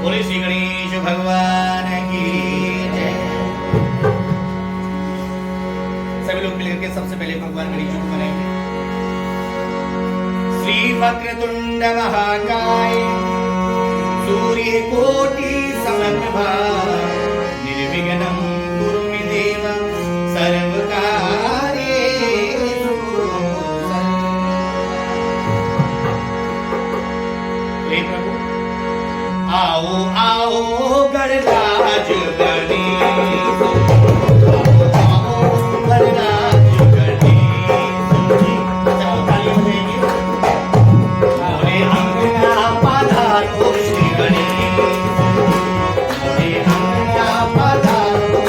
बोले श्री गणेश भगवान की जय। सभी लोग मिलकर के सबसे पहले भगवान गणेश जी को मनाएंगे। श्री वक्रतुंड महाकाय सूर्य कोटि समप्रभा निर्विघ्नं कुरु मे देव सर्वकार्येषु। हे प्रभु आओ आओ गणराज गणेश, आओ गणराज गणेश जी। अच्छा तालियां बजाएंगे। मोरे अंगना पधारो श्री गणेश, मोरे अंगना पधारो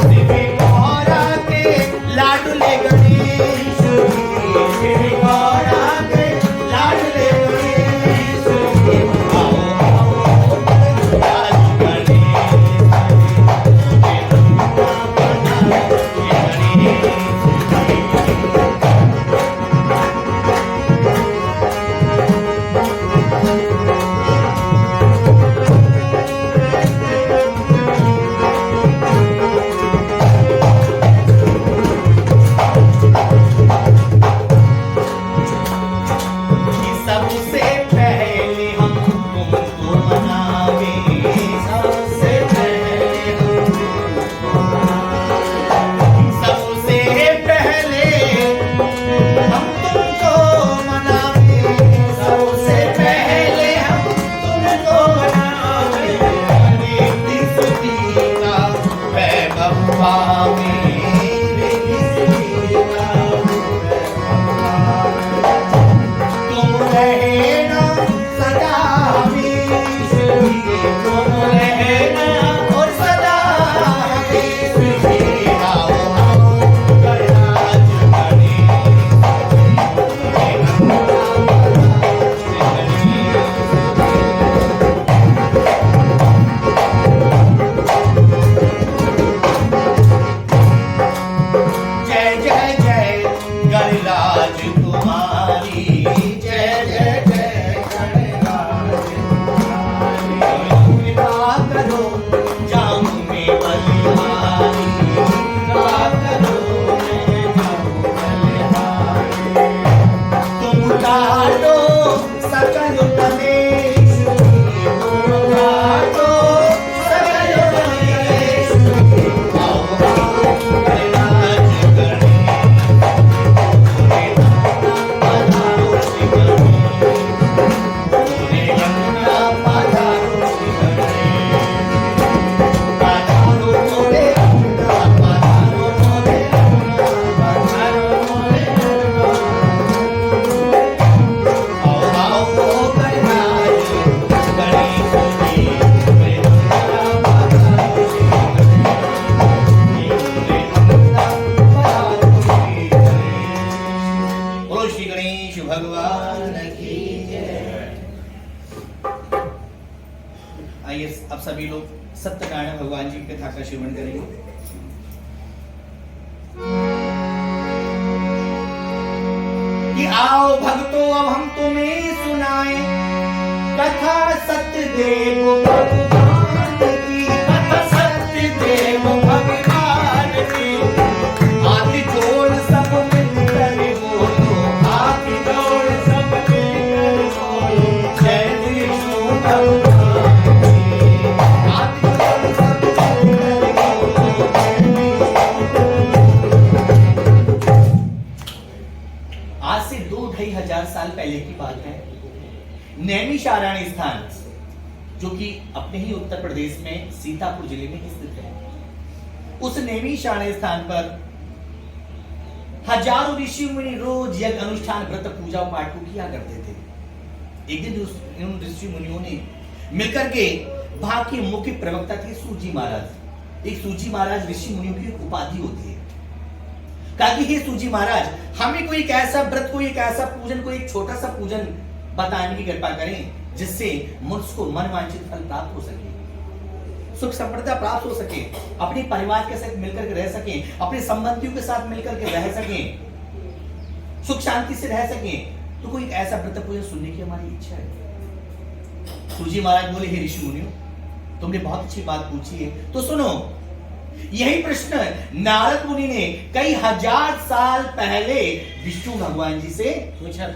श्री गौरा के लाडले गणेश जी, श्री गौरा के लाडले गणेश जी। आओ आओ गणराज गणेश, मोरे अंगना पधारो श्री गणेश जी। सबसे पहले हम तुमको मनावे, सबसे पहले हम तुमको मनावे, सबसे पहले हम तुमको मनावे, सबसे पहले हम तुमको मनावे। ऋद्धि सिद्धि का वैभव पावे, ऋद्धि सिद्धि का वैभव पावे। तुम रहना सदा हमेश जी, तुम रहना और सदा हमेश जी। आओ आओ गणराज गणेश, मोरे अंगना पधारो श्री गणेश। जय जय जय गणराज तुम्हारी, जय जय जय गणराज तुम्हारी। कृपा करो जाऊं मैं बलिहारी, कृपा करो मैं जाऊं बलिहारी। तुम काटो सकल कलेश, तुम काटो सकल कलेश। आओ आओ गणराज गणेश, मोरे अंगना पधारो श्री गणेश, मोरे अंगना पधारो श्री गणेश। पधारो मोरे अंगना, पधारो मोरे अंगना, पधारो मोरे अंगना। आओ आओ गणराज गणेश जी, मोरे अंगना पधारो श्री गणेश, मोरे अंगना पधारो श्री गणेश। बोलो श्री गणेश भगवान की जय। आइए अब सभी लोग सत्यनारायण भगवान जी की कथा का श्रवण करेंगे। कि आओ भक्तों अब हम तुम्हें सुनाए कथा सत्यदेव भगवान की, कथा सत्यदेव भगवान की। हाथ जोड़ सब मिलकर बोलो, हाथ जोड़ सब मिलकर बोलो, जय विष्णु भगवान की। हाथ जोड़ सब मिलकर बोलो, जय विष्णु। आज से 2-2.5 साल पहले की बात है। नैमिषारण्य स्थान, जो कि अपने ही उत्तर प्रदेश में सीतापुर जिले में स्थित है, उस नैमिषारण्य स्थान पर हजारों ऋषि मुनि रोज यज्ञ अनुष्ठान व्रत पूजा पाठ को किया करते थे। एक दिन उन ऋषि मुनियों ने मिलकर के वहां के मुख्य प्रवक्ता थे सूजी महाराज। एक सूजी महाराज ऋषि मुनियों की एक उपाधि होती है। कहा कि हे सूजी महाराज, हमें कोई एक ऐसा व्रत, कोई एक ऐसा पूजन, कोई एक छोटा सा पूजन बताने की कृपा करें जिससे मनुष्य को मनवांछित फल प्राप्त हो सके, सुख संपदा प्राप्त हो सके, अपने परिवार के साथ मिलकर के रह सके, अपने संबंधियों के साथ मिलकर के रह सके, सुख शांति से रह सके। तो कोई ऐसा व्रत पूजन सुनने की हमारी इच्छा है। सूजी महाराज बोले, हे ऋषि मुनियों, तुमने बहुत अच्छी बात पूछी है, तो सुनो। यही प्रश्न नारद मुनि ने कई हजार साल पहले विष्णु भगवान जी से पूछा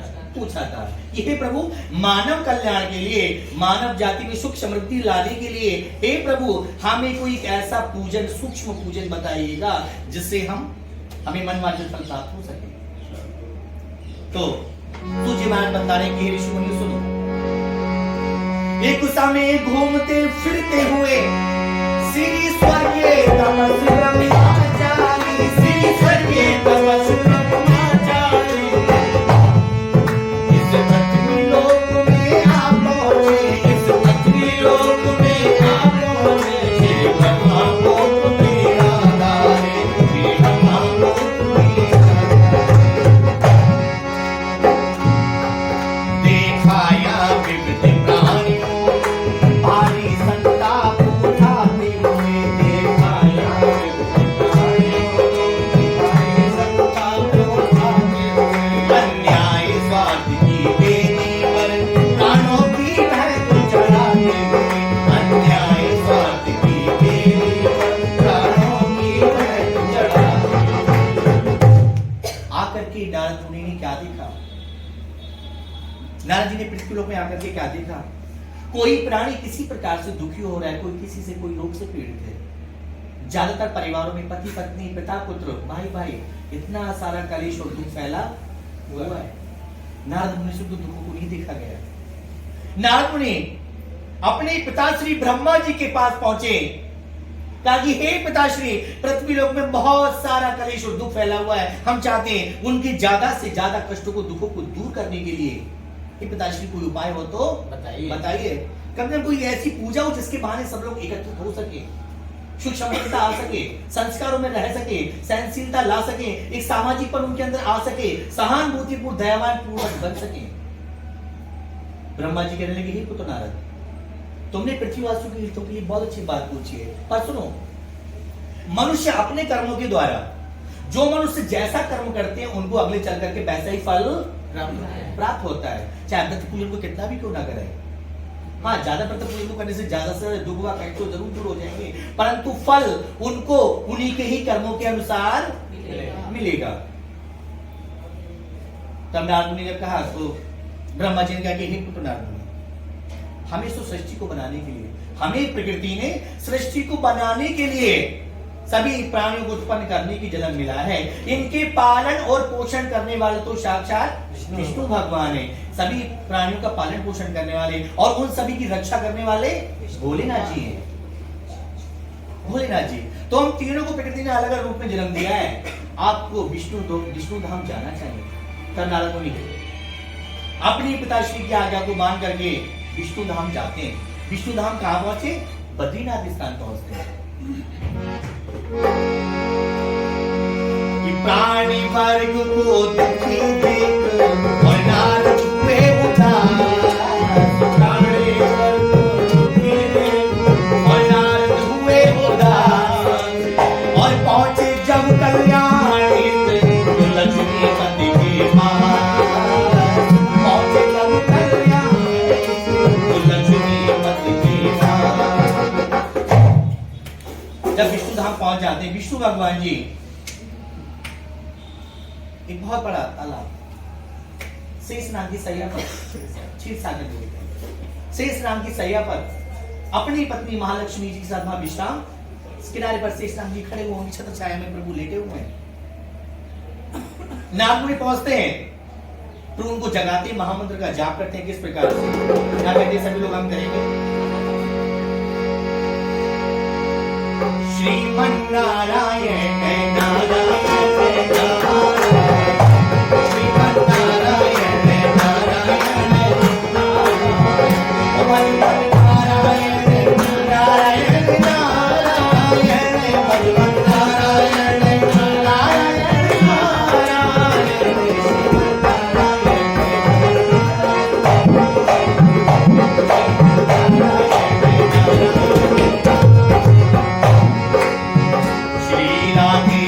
था। ये प्रभु, मानव कल्याण के लिए, मानव जाति में सुख समृद्धि लाने के लिए, हे प्रभु, हमें कोई ऐसा पूजन, सूक्ष्म पूजन बताइएगा जिससे हमें मनवांछित फल प्राप्त हो सके। तो सूजी महाराज बता रहे कि ऋषि मुनि सुनो, एक समय घूमते फिरते हुए श्री स्वर्गीय तपस्वी ब्रह्मचारी, श्री स्वर्गीय तपस्वी ब्रह्मचारी इस पृथ्वी लोक में आप पहुंचे, इस पृथ्वी लोक में आप पहुंचे, श्री ब्रह्मा को तुम्हें आधारे, श्री ब्रह्मा को तुम्हें देखाया विविध प्राणियों भारी संताप उठाते हुए, देखाया विविध प्राणियों भारी संताप उठाते हुए, अन्याय स्वार्थ की बेदी पर प्राणों की महत्व चढ़ाते हुए, अन्याय स्वार्थ की बेदी पर प्राणों की महत्व चढ़ाते हुए। आकर के नारद मुनि ने क्या देखा? नारद जी ने पृथ्वी लोक में आकर के क्या देखा? कोई प्राणी किसी प्रकार से दुखी हो रहा है, कोई किसी से, कोई रोग से पीड़ित है। ज्यादातर परिवारों में पति पत्नी, पिता पुत्र, भाई भाई, इतना सारा कलेश और दुख फैला हुआ है। नारद मुनि से दुखों को नहीं देखा गया। नारद मुनि अपने पिताश्री ब्रह्मा जी के पास पहुंचे, कहा कि हे पिताश्री, पृथ्वी लोक में बहुत सारा कलेश और दुख फैला हुआ है, हम चाहते हैं उनके ज्यादा से ज्यादा कष्टों को, दुखों को दूर करने के लिए पिताश्री कोई उपाय हो तो बताइए। कम से कम कोई ऐसी पूजा हो जिसके बहाने सब लोग एकत्रित हो सके, सुख समृद्धता आ सके, संस्कारों में रह सके, सहनशीलता ला सके, एक सामाजिकपन उनके अंदर आ सके, सहानुभूतिपूर्ण, दयावान पूर्वक बन सके। ब्रह्मा जी कहने लगे, हे पुत्र नारद, तुमने पृथ्वीवासियों के हितों के लिए बहुत अच्छी बात पूछी है, पर सुनो, मनुष्य अपने कर्मों के द्वारा, जो मनुष्य जैसा कर्म करते हैं उनको अगले चल करके वैसा ही फल प्राप्त होता है, चाहे व्रत पूजन को कितना भी क्यों ना करे। हाँ, ज्यादा व्रत पूजन को करने से ज्यादा से दुख व कष्ट तो जरूर दूर हो जाएंगे, परंतु फल उनको उन्हीं के ही कर्मों के अनुसार मिलेगा। तब नारद मुनि ने कहा, तो ब्रह्मा जी ने कहा कि हे पुत्र नारद मुनि, हमें तो सृष्टि को बनाने के लिए, हमें प्रकृति ने सृष्टि को बनाने के लिए सभी प्राणियों को उत्पन्न करने की जन्म मिला है। इनके पालन और पोषण करने वाले तो साक्षात विष्णु भगवान है। सभी प्राणियों का पालन पोषण करने वाले और उन सभी की रक्षा करने वाले भोलेनाथ जी हैं। भोलेनाथ जी, तो हम तीनों को प्रकृति ने अलग अलग रूप में जन्म दिया है। आपको विष्णु धाम जाना चाहिए। तब नारद मुनि अपनी पिताश्री की आज्ञा को मान करके विष्णु धाम जाते हैं। विष्णु धाम कहां पहुंचे? बद्रीनाथ स्थान पहुंचते हैं। प्राणी वर्ग को दुखी देख और नारद हुए उदास, प्राणी वर्ग को दुखी देख और नारद हुए उदास, और पहुंचे जब कल्याणी तो लक्ष्मीपति के पास, पहुंचे जब कल्याणी तो लक्ष्मीपति के पास। जब विष्णु धाम पहुंच जाते हैं, विष्णु भगवान जी एक बहुत बड़ा तालाब शेष नाम की सैया पर, क्षीर सागर में शेष नाम की सैया पर अपनी पत्नी महालक्ष्मी जी के साथ वहां विश्राम, इस किनारे पर शेष नाम जी खड़े हुए, छत्र छाया में प्रभु लेटे हुए हैं। नारद मुनि पहुंचते हैं, प्रभु उनको जगाते, महामंत्र का जाप करते हैं। किस प्रकार से? क्या कहते हैं? सभी लोग हम करेंगे। श्रीमन नारायण नारायण श्री राधे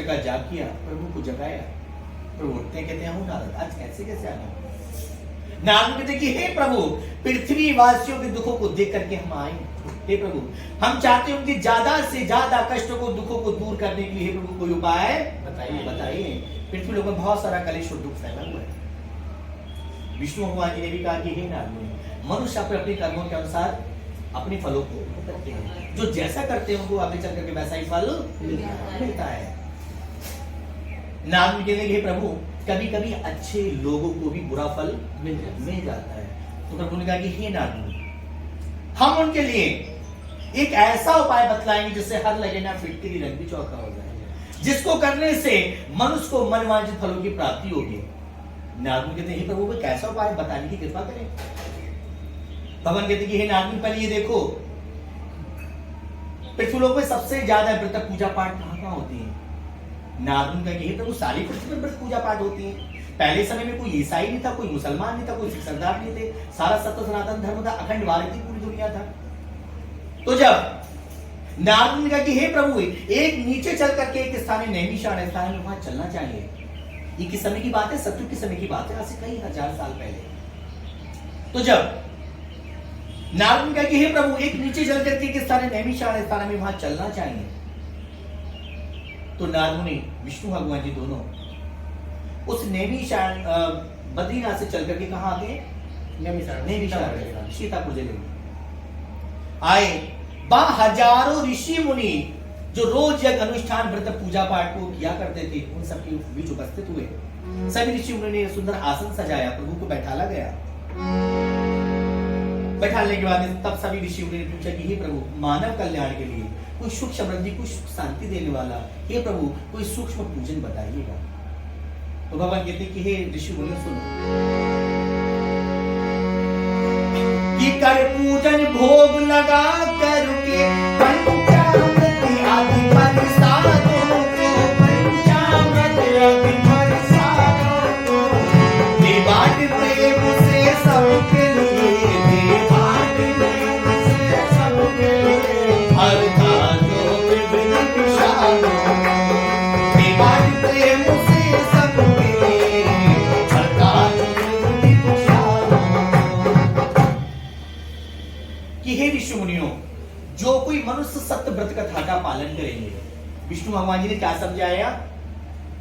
रात्र का जाग किया, प्रभु को जगाया। प्रभु उठते हैं, कहते हैं हूं नारद, आज कैसे आ गए? नारद कहते कि हे प्रभु, पृथ्वी वासियों के दुखों को देख करके हम आए। हे प्रभु, हम चाहते हैं उनके ज्यादा से ज्यादा कष्टों को, दुखों को दूर करने के लिए हे प्रभु कोई उपाय बताइए। पृथ्वी लोग में बहुत सारा कलेश और दुख फैला हुआ है। विष्णु भगवान जी ने भी कहा कि हे नारद, मनुष्य अपने कर्मों के अनुसार अपने फलों को करते हैं, जो जैसा करते हैं उनको आगे चल करके वैसा ही फल मिलता है। नारद कहते हैं हे प्रभु, कभी कभी अच्छे लोगों को भी बुरा फल मिल जाता है। तो प्रभु ने कहा कि हे नारद, हम उनके लिए एक ऐसा उपाय बतलाएंगे जिससे हर लगे ना फिटकरी रंग भी चौका हो जाए, जिसको करने से मनुष्य को मनवांछित फलों की प्राप्ति होगी। नारद कहते हैं प्रभु, कैसा उपाय बताने की कृपा करें। भगवान कहते कि हे नारद, पहले ये देखो, पृथ्वीलोक में सबसे ज्यादा व्रत पूजा पाठ कहां होती है? नारद का हे प्रभु, सारी पृथ्वी में व्रत पूजा पाठ होती है। पहले समय में कोई ईसाई नहीं था, कोई मुसलमान नहीं था, कोई सरदार नहीं थे, सारा सत्य सनातन धर्म था, अखंड भारत की पूरी दुनिया था। तो जब नारद ने कहा कि हे प्रभु, एक नीचे चल करके एक स्थान है नैमिषारण्य स्थान में, वहां चलना चाहिए। ये किस समय की बात है? सत्युग के समय की बात है, आज से कई हजार साल पहले। तो जब नारद ने कहा कि हे प्रभु, एक नीचे चल करके एक स्थान है नैमिषारण्य स्थान में, वहां चलना चाहिए। तो नारद मुनि, विष्णु भगवान जी दोनों उस नैमिषारण्य बद्रीनाथ से चल करके कहां आते हैं? नैमिषारण्य सीतापुर जिले में आए। हजारों ऋषि मुनि जो रोज यज्ञ अनुष्ठान व्रत पूजा पाठ को किया करते थे, उन सबके बीच उपस्थित हुए। सभी ऋषि मुनि ने सुंदर आसन सजाया, प्रभु को बैठाला गया। बैठाने के बाद तब सभी ऋषि मुनि ने पूछा कि हे प्रभु, मानव कल्याण के लिए कोई सुख समृद्धि, कुछ शांति देने वाला, हे प्रभु कोई सूक्ष्म पूजन बताइएगा। तो भगवान कहते कि हे ऋषि मुनि सुनो, कि कर पूजन भोग लगा करके पंचामृत आदि प्रसादों को, पंचामृत आदि प्रसादों को दे बाट प्रेम से सबके लिए, दे बाट प्रेम से सबके लिए, हर धाजो विभिन्न प्रसादों, दे बाट प्रेम से सबके लिए, हर धाजो विभिन्न प्रसादों। कि हे ऋषि मुनियों, जो कोई मनुष्य सत्य व्रत कथा का पालन करेंगे, विष्णु भगवान जी ने क्या समझाया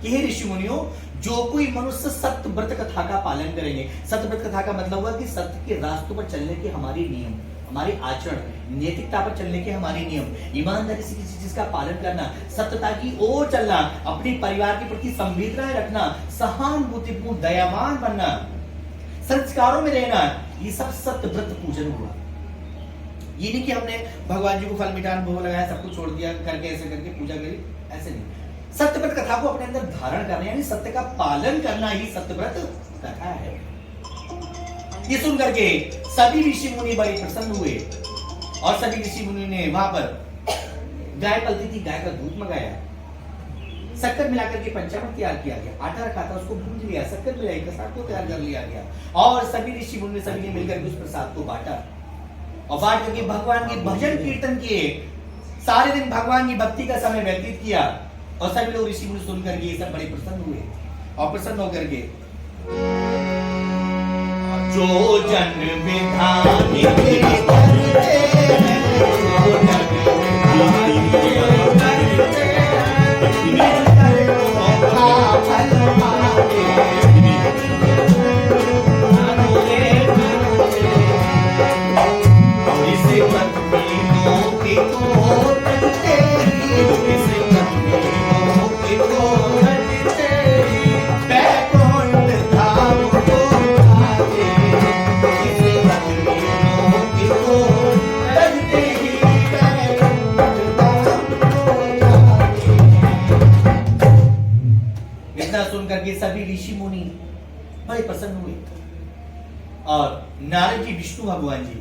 कि हे ऋषि मुनियों, जो कोई मनुष्य सत्य व्रत कथा का पालन करेंगे। सत्य व्रत कथा का मतलब हुआ कि सत्य के रास्तों पर चलने के हमारे नियम, हमारे आचरण, नैतिकता पर चलने के हमारे नियम, ईमानदारी से किसी चीज का पालन करना, सत्यता की ओर चलना, अपने परिवार के प्रति संवेदनाएं रखना, सहानुभूतिपूर्ण दयावान बनना, संस्कारों में रहना, ये सब सत्य व्रत पूजन हुआ। ये नहीं कि हमने भगवान जी को फल मिठान भोग लगाया, सब कुछ छोड़ दिया करके ऐसे करके पूजा करी, ऐसे नहीं। सत्यव्रत कथा को अपने अंदर धारण करना, यानी सत्य का पालन करना ही सत्यव्रत कथा है। ये सुन करके सभी ऋषि मुनि बड़े प्रसन्न हुए और सभी ऋषि मुनि ने वहां पर गाय पलती थी, गाय का दूध मंगाया, शक्कर मिलाकर के पंचामृत तैयार किया गया, आटा रखा था उसको भून लिया, शक्कर मिलाई, प्रसाद को तैयार कर लिया गया और सभी ऋषि मुनि सभी ने मिलकर उस प्रसाद को बांटा और बांट करके भगवान के भजन कीर्तन किए, सारे दिन भगवान की भक्ति का समय व्यतीत किया और सभी लोग ऋषि मुनि सुन करके ये सब बड़े प्रसन्न हुए और प्रसन्न होकर के जो जन विधान के करते हैं, जो जन विधान के करते हैं, फल पाते करके सभी ऋषि मुनि बड़े प्रसन्न हुए और नारद जी, विष्णु भगवान जी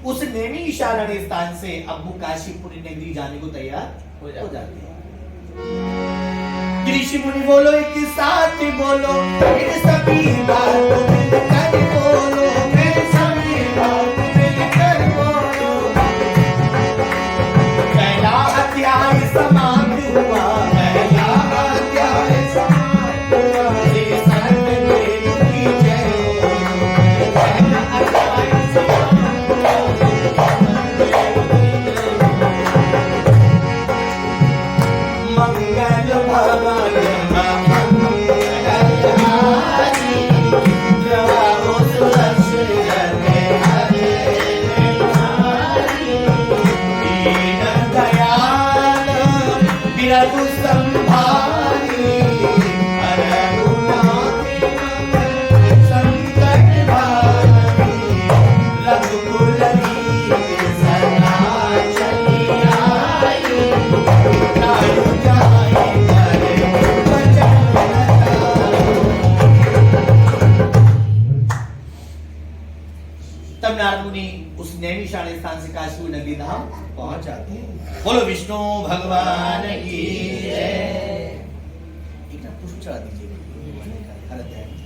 उस नैमिषारण्य स्थान से अब वो काशीपुरी नगरी जाने को तैयार हो जाते हैं। ऋषि मुनि बोलो एक साथ बोलो, इन सभी बातों मिलकर बोलो, इन सभी बातों मिलकर बोलो। पहला अध्याय समाप्त हुआ, पहला चढ़ा दीजिए हर अध्याय में।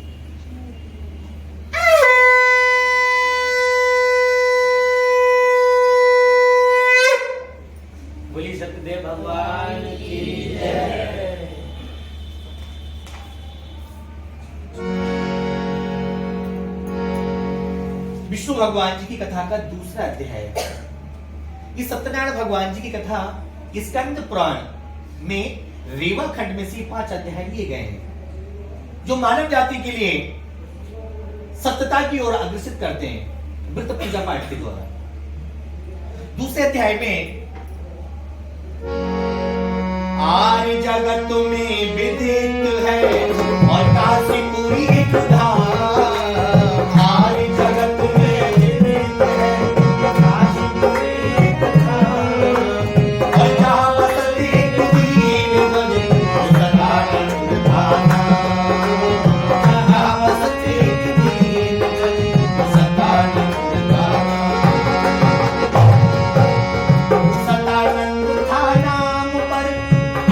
बोलिए सत्यदेव भगवान की जय। विष्णु भगवान जी की कथा का दूसरा अध्याय है। इस सत्यनारायण भगवान जी की कथा स्कंद पुराण में रेवा खंड में से 5 अध्याय लिए गए हैं जो मानव जाति के लिए सत्यता की ओर अग्रसित करते हैं व्रत पूजा पाठ के द्वारा। दूसरे अध्याय में आर्य जगत में विदित है और काशी पूरी एक धाम। आर्य जगत में विदित है काशी पूरी एक धाम। और जहाँ बसते एक दीन बने सदानंद धाना। जहाँ बसते एक दीन बने सदानंद धाना। सदानंद था नाम पर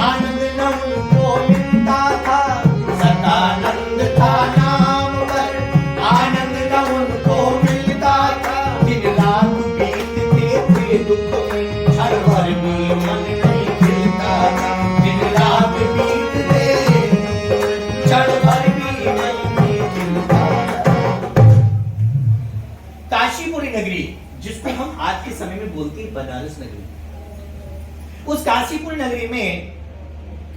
आनंद न उनको मिलता था। सदानंद था नाम पर आनंद न उनको मिलता था। दिन रात बीतते थे दुख में क्षण भर भी मन नहीं खिलता था। दिन रात बीतते क्षण भर भी मन नहीं खिलता था। काशीपुरी नगरी जिसको हम आज के समय में बोलते हैं बनारस नगरी, उस काशीपुर नगरी में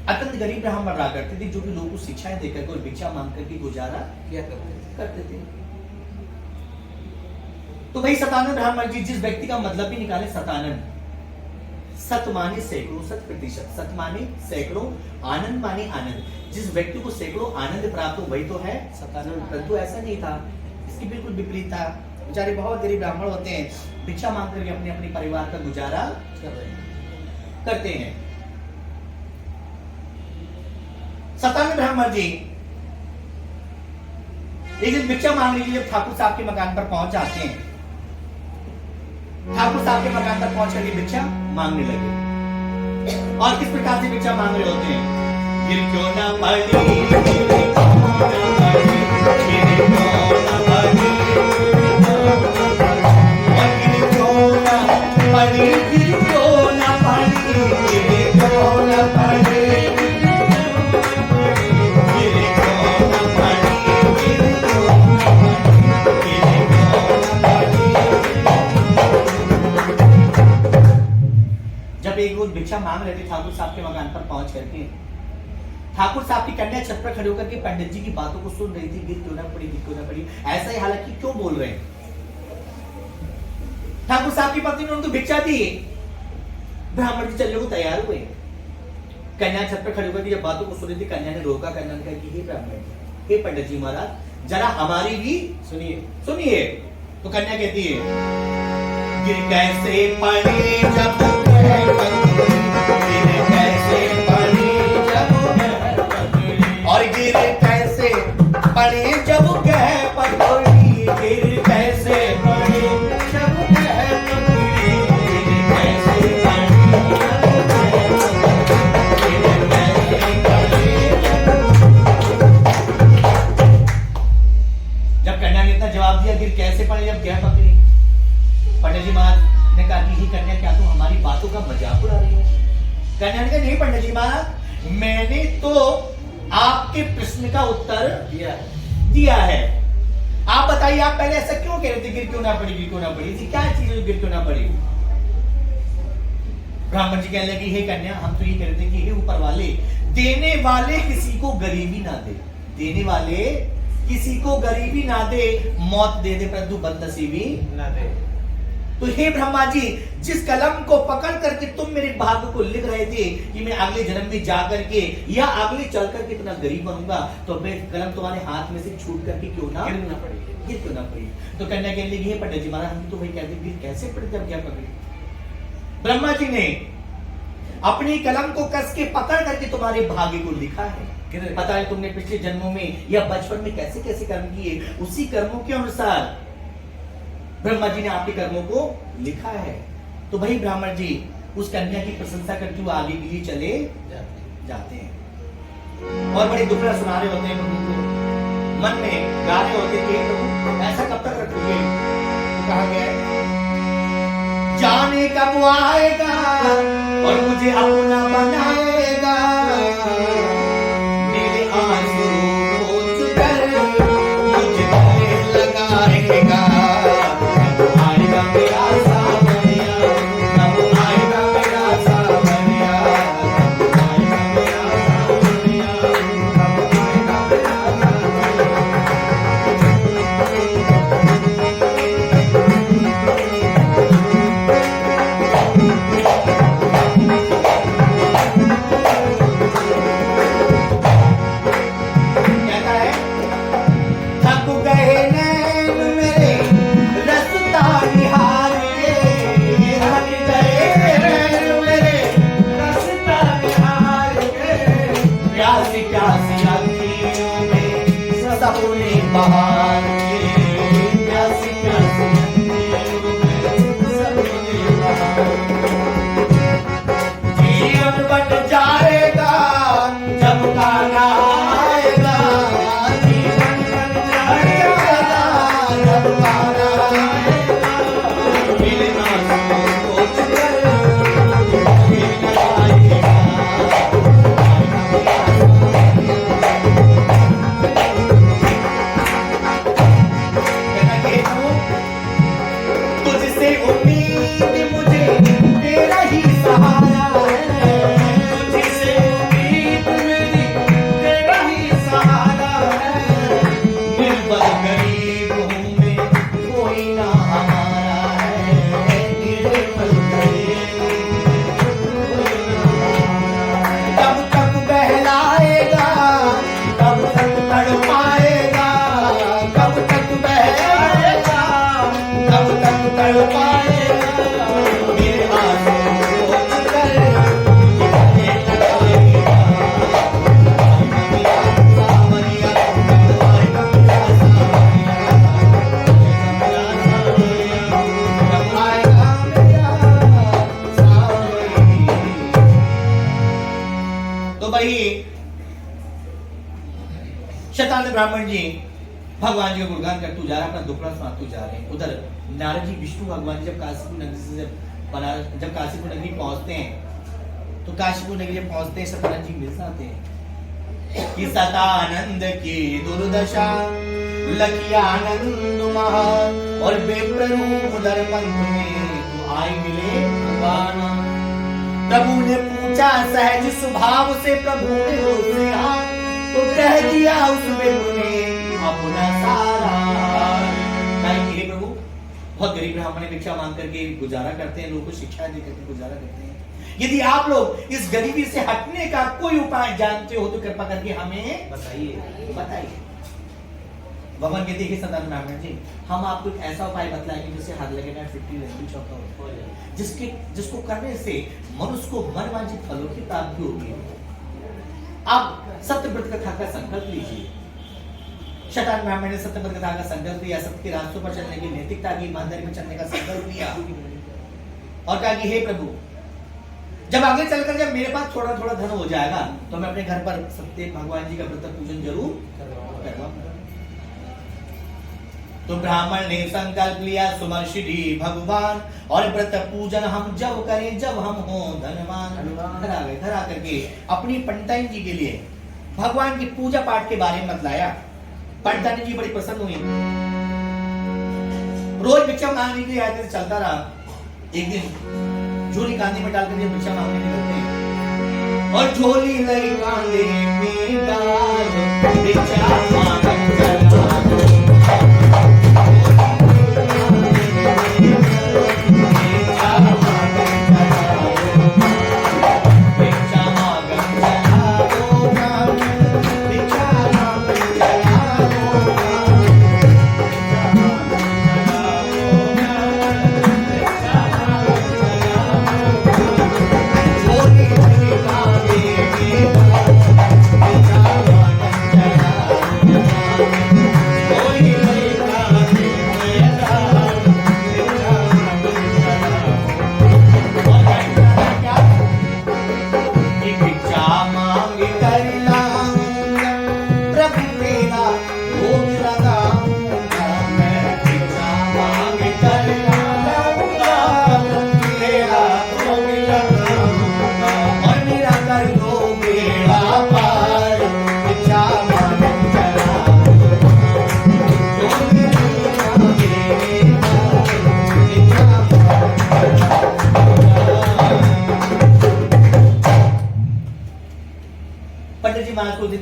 अत्यंत गरीब ब्राह्मण रहा करते थे जो कि लोगों को शिक्षाएं देकर और भिक्षा मांग करके गुजारा किया करते थे। तो भाई सतानंद ब्राह्मण जी जिस व्यक्ति का मतलब भी निकाले सतानंद, सत माने सैकड़ों, 100%, सत माने सैकड़ों, आनंद माने आनंद। जिस व्यक्ति को सैकड़ों आनंद प्राप्त हो वही तो है सतानंद। परंतु ऐसा नहीं था, इसकी बिल्कुल विपरीत था। बेचारे बहुत गरीब ब्राह्मण होते हैं, भिक्षा मांग करके अपने अपने परिवार का गुजारा करते हैं। सतानंद ब्राह्मण जी एक दिन भिक्षा मांगने के लिए ठाकुर साहब के मकान पर पहुंच जाते हैं। ठाकुर साहब के मकान पर पहुंच करके भिक्षा मांगने लगे। और किस प्रकार से भिक्षा मांग रहे होते हैं? गिर क्यों ना पड़ी, गिर क्यों ना पड़ी, गिर क्यों ना पड़ी, गिर क्यों ना पड़ी, गिर क्यों ना पड़ी, गिर क्यों ना पड़ी, एक रोज भिक्षा मांग रहे थे ठाकुर साहब के मकान पर पहुंच करके। ठाकुर साहब की कन्या छत पर खड़े होकर के पंडित जी की बातों को सुन रही थी। गिर क्यों ना पड़ी, गिर क्यों ना पड़ी, ऐसा ही हालांकि क्यों बोल रहे हैं? ठाकुर साहब की पत्नी ने उनको भिक्षा दी। ब्राह्मण जी चलने को तैयार हुए। कन्या छत पर खड़े होकर जब बातों को सुन रही थी, कन्या ने रोका। कन्या ने कहा कि हे ब्राह्मण, हे पंडित जी महाराज, जरा हमारी भी सुनिए। तो कन्या कहती है, गिर कैसे पड़ी जब गिर कैसे पड़ी जब और गिर कैसे पड़ी जब गह पटोरी, गिर कैसे पड़ी जब गह पटोरी, गिर कैसे जब कन्या ने इतना जवाब दिया, गिर कैसे पड़ी जब गह पकड़ी। पंडित जी महाराज ने कहा कि कन्या क्या तुम हमारी बातों का मजाक उड़ा रही हो? कन्या ने कहा नहीं पंडित जी महाराज, मैंने तो आपके प्रश्न का उत्तर दिया है। आप बताइए, आप पहले ऐसा क्यों कह रहे थे गिर क्यों ना पड़ी, गिर क्यों ना पड़ी? क्या चीज है गिर क्यों ना पड़ी? ब्राह्मण जी कहने लगे, हे कन्या, हम तो ये कह रहे थे कि हे ऊपर वाले, देने वाले किसी को गरीबी ना दे, देने वाले किसी को गरीबी ना दे, मौत दे दे परंतु बदनसीबी ना दे। तो हे ब्रह्मा जी, जिस कलम को पकड़ करके तुम मेरे भाग्य को लिख रहे थे कि मैं अगले जन्म में जा करके या अगले चल करके इतना गरीब बनूंगा, तो मैं कलम तुम्हारे हाथ में से छूट करके क्यों ना पड़ी, गिर क्यों ना पड़ी? तो कन्या कहने लगी, हे पंडित जी महाराज, हम तो वही कहते गिर कैसे पड़ी जब क्या पकड़ी? ब्रह्मा जी ने अपनी कलम को कस के पकड़ करके तुम्हारे भाग्य को लिखा है। पता है तुमने पिछले जन्मों में या बचपन में कैसे कैसे कर्म किए, उसी कर्मों के अनुसार ब्रह्मा जी ने आपके कर्मों को लिखा है। तो भाई ब्राह्मण जी उस कन्या की प्रशंसा करते हुए आगे के लिए चले जाते हैं। और बड़ी दुखड़ा सुना रहे होते हैं प्रभु को, मन में गा रहे होते हैं कि प्रभु ऐसा कब तक रखोगे। तो कहा गया है जाने कब आएगा और मुझे अपना बनाएगा, मेरे आंसू पोंछ कर मुझे गले लगाएगा। कब आएगा मेरा सावरिया, कब आएगा मेरा सावरिया, कब आएगा मेरा सावरिया, कब आएगा मेरा कहता है थक गए नैन मेरे रसता निहार के, थक गए नैन मेरे रसता निहार के, प्यासी प्यासी अखियों में सपने बहार के, प्यासी प्यासी अखियों में सपने बहार के। जीवन बन जाएगा जब गाना आएगा, जीवन बन जाएगा जब गाना आएगा, मिलना सोच कर मिलना आएगा। कहना कि तुझसे उम्मीद मुझे तेरा ही सहारा है, तुझसे उम्मीद मेरी तेरा ही सहारा है, निर्बल गरीब हूँ मैं कोई ना हमारा है, निर्बल गरीब हूँ मैं कोई ना हमारा है। कब तक बहलाएगा, कब तक तड़पाएगा, कब तक बहलाएगा, कब तक तड़पाएगा, मेरे आंसू पोंछ कर मुझे गले लगाएगा। सावरिया, कब आएगा मेरा सावरिया, कब आएगा मेरा सावरिया। तो भाई शतानंद ब्राह्मण जी भगवान जी का गुणगान करते जा रहे, अपना दुखड़ा सुनाते जा रहे हैं। उधर नारद जी विष्णु भगवान जी जब काशीपुर नगरी से जब काशीपुर नगरी पहुंचते हैं, तो काशीपुर नगरी जब पहुंचते हैं सतानंद जी मिल जाते हैं कि सतानंद की दुर्दशा लखी आनंद महान, और बेप्ररूप उधर पंथ में तो आई मिले भगवान। प्रभु ने पूछा सहज स्वभाव से, प्रभु ने उससे हाँ तो कह दिया उस बेटू ने अपना सारा। हे प्रभु बहुत गरीब ब्राह्मण भिक्षा मांग करके गुजारा करते हैं, लोगों को शिक्षा दे करके गुजारा करते हैं। यदि आप लोग इस गरीबी से हटने का कोई उपाय जानते हो तो कृपा करके हमें बताइए। भगवान कहते हैं सतानंद ब्राह्मण जी, हम आपको एक ऐसा उपाय बतलाएंगे जिससे हाथ लगेगा 50 लड्डू चौका हो जाए, जिसको करने से मनुष्य को मनवांछित फलों की प्राप्ति होगी। आप सत्यव्रत कथा का संकल्प लीजिए। शतानंद ब्राह्मण ने सत्यव्रत कथा का संकल्प लिया, सत्य के रास्तों पर चलने की, नैतिकता की, ईमानदारी में चलने का संकल्प लिया और कहा कि हे प्रभु, जब आगे चलकर जब मेरे पास थोड़ा थोड़ा धन हो जाएगा तो मैं अपने घर पर सत्य भगवान जी का व्रत पूजन जरूर करवाऊंगा। तो ब्राह्मण ने संकल्प लिया सुमर्षि भगवान, और व्रत पूजन हम जब करें जब हम हो धनवान। घर आ गए, घर आकर के अपनी पंडिताइन जी के लिए भगवान की पूजा पाठ के बारे में बतलाया। पंडिताइन जी बड़ी प्रसन्न हुई, रोज भिक्षा मांगने के लिए आते थे, चलता रहा। एक दिन झोली कांधे में डालकर जब भिक्षा मांगने निकलते हैं, और झोली लई कांधे में डाल भिक्षा मांगन चला। Yeah.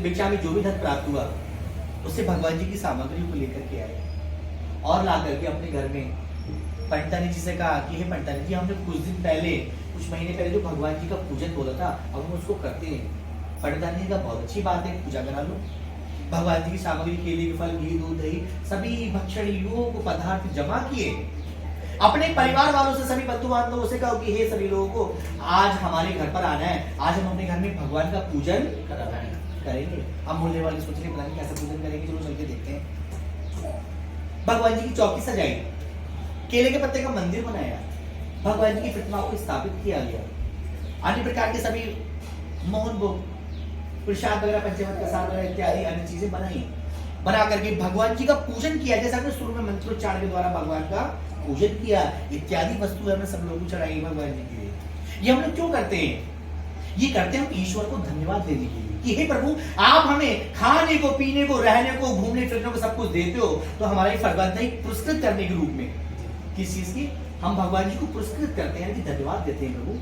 भिक्षा में जो भी धन प्राप्त हुआ उससे भगवान जी की सामग्री को लेकर के आए और ला करके अपने घर में पंडितानी जी से कहा कि हे पंडितानी जी, हमने कुछ दिन पहले, कुछ महीने पहले जो भगवान जी का पूजन बोला था, अब हम उसको करते हैं। पंडितानी जी का बहुत अच्छी बात है, पूजा करा लो। भगवान जी की सामग्री, केले के फल, घी, दूध, दही, सभी भक्षण युगों को पदार्थ जमा किए। अपने परिवार वालों से, सभी बंधु बांधवों से कहो कि हे सभी लोगों को आज हमारे घर पर आना है, आज हम अपने घर में भगवान का पूजन करेंगे। अब मोहल्ले वाले सोच रहे पता नहीं कैसे पूजन करेंगे, चलो चल के देखते हैं। भगवान जी की चौकी सजाई, केले के पत्ते का मंदिर बनाया, भगवान जी की प्रतिमा को स्थापित किया गया, अन्य प्रकार के सभी मोहन भोग, प्रसाद वगैरह, पंचमत प्रसाद वगैरह इत्यादि अन्य चीजें बनाई, बना करके भगवान जी का पूजन किया। जैसे हमने शुरू में मंत्रोच्चारण के द्वारा भगवान का पूजन किया, इत्यादि वस्तुएं हमने सब लोगों को चढ़ाई भगवान जी के लिए। ये हम लोग क्यों करते हैं? ये करते हैं हम ईश्वर को धन्यवाद देने के लिए कि हे प्रभु, आप हमें खाने को, पीने को, रहने को, घूमने फिरने को सब कुछ देते हो, तो हमारा ये फर्ज बनता है पुरस्कृत करने के रूप में। किस चीज की? हम भगवान जी को पुरस्कृत करते हैं, धन्यवाद देते हैं। प्रभु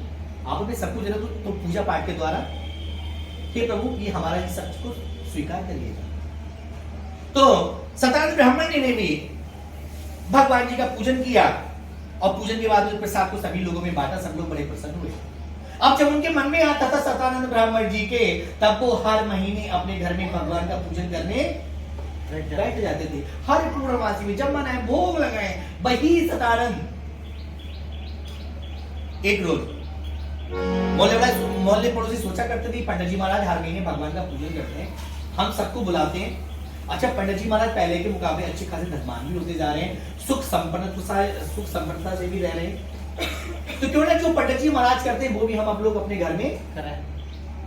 आप हमें सब कुछ दे रहे हो, तो पूजा पाठ के द्वारा हे प्रभु ये हमारा ये सब कुछ स्वीकार करिएगा। तो सतानंद ब्राह्मण ने भी भगवान जी का पूजन किया और पूजन के बाद प्रसाद को सभी लोगों में बांटा, सब लोग बड़े प्रसन्न हुए। अब जब उनके मन में आता था सतानंद ब्राह्मण जी के, तब वो हर महीने अपने घर में भगवान का पूजन करने बैठ जाते थे। हर पूर्णमासी में जब मन आए भोग लगाए, वही सतानंद एक रोज मोहल्ले पड़ोसी सोचा करते थे पंडित जी महाराज हर महीने भगवान का पूजन करते हैं, हम सबको बुलाते हैं। अच्छा, पंडित जी महाराज पहले के मुकाबले अच्छे खासे धनवान भी होते जा रहे हैं, सुख संपन्नता से भी रह रहे हैं, तो क्यों ना जो पंडित जी महाराज करते हैं वो भी हम आप लोग अपने घर में कराएं।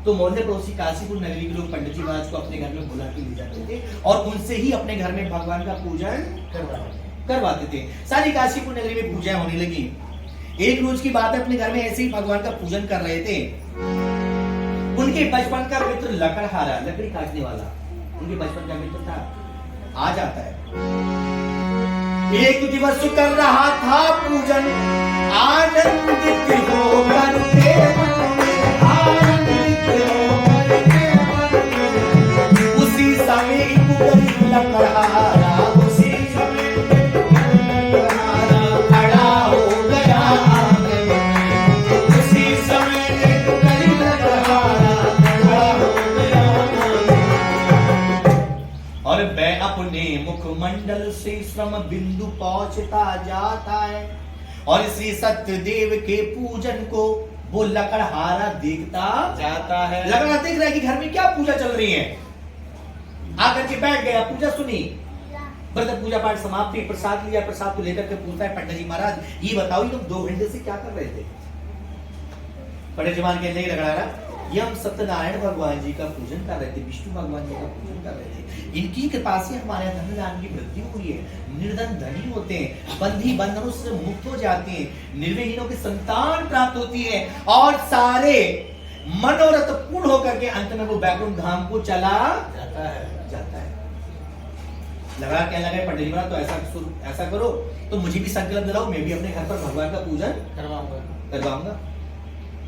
तो मोहल्ले पड़ोसी काशीपुर नगरी के लोग पंडित जी महाराज को अपने घर में बुला के ले जाते थे और उनसे ही अपने घर में भगवान का पूजन करवाते थे। सारी काशीपुर नगरी में पूजा होने लगी। एक रोज की बात है, अपने घर में ऐसे ही भगवान का पूजन कर रहे थे, उनके बचपन का मित्र लकड़हारा, लकड़ी काटने वाला, उनके बचपन का मित्र था, आ जाता है। एक दिवस कर रहा था पूजन, आनंदित होकर के मन में, आनंदित होकर के मन में, उसी समय एक गरीब लकड़हारा, उसी समय लकड़हारा खड़ा हो गया आंगन में, उसी समय एक गरीब लकड़हारा खड़ा हो गया आंगन में, और मैं अपने मुखमंडल से श्रम बिंदु पहुंचता जाता है और श्री सत्यदेव के पूजन को वो लकड़हारा देखता जाता है। लकड़हारा देख रहा है कि घर में क्या पूजा चल रही है, आकर के बैठ गया, पूजा सुनी, बस पूजा पाठ समाप्त हुई, प्रसाद लिया, प्रसाद को लेकर के पूछता है पंडित जी महाराज ये बताओ तुम 2 घंटे से क्या कर रहे थे? पंडित जी महाराज कहते हैं लकड़हारा, ये हम सत्यनारायण भगवान जी का पूजन कर रहे थे, विष्णु भगवान जी का पूजन कर रहे थे, इनकी कृपा से हमारे धन धान्य की वृद्धि हुई है, निर्धन धनी होते हैं, बंधी बंधनों से मुक्त हो जाते हैं, निर्विहीनों की संतान प्राप्त होती है और सारे मनोरथ पूर्ण होकर के अंत में वो वैकुंठ धाम को चला जाता है। लगा क्या लगा पंडित जी महाराज, तो ऐसा करो, तो मुझे भी संकल्प दिलाओ, मैं भी अपने घर पर भगवान का पूजन करवाऊंगा।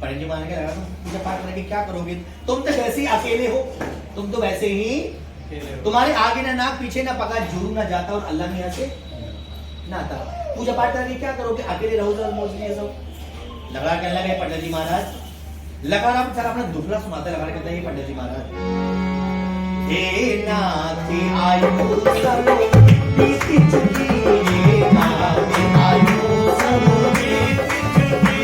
पंडित जी महाराज लगा, तुम पूजा पाठ करके क्या करोगे? तुम तो वैसे ही अकेले हो, तुम तो वैसे ही, तुम्हारे आगे ना नाक पीछे ना पगा, जुर्म ना जाता और अल्लाह में से ना आता, पूजा पाठ करके क्या करोगे? अकेले रहोगे मौजूद सब। लगा क्या लगा पंडित जी महाराज, लगा रहा सर अपना दुखड़ा सुनाता है, लगा कहता है पंडित जी महाराज, हे नाथ आयु सरो बीती चुकी, हे नाथ आयु सरो बीती चुकी,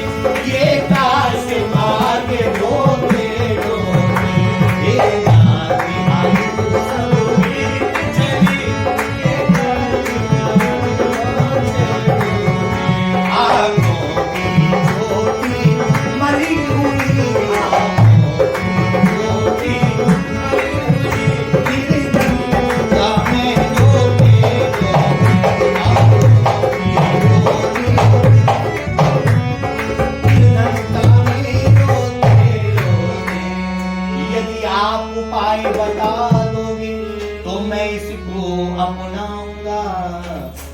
ये काश आगे बोले डोले, हे नाथ आयु सरो बीती चली, ये काश आंखों की ज्योति मरी हुई, आंखों की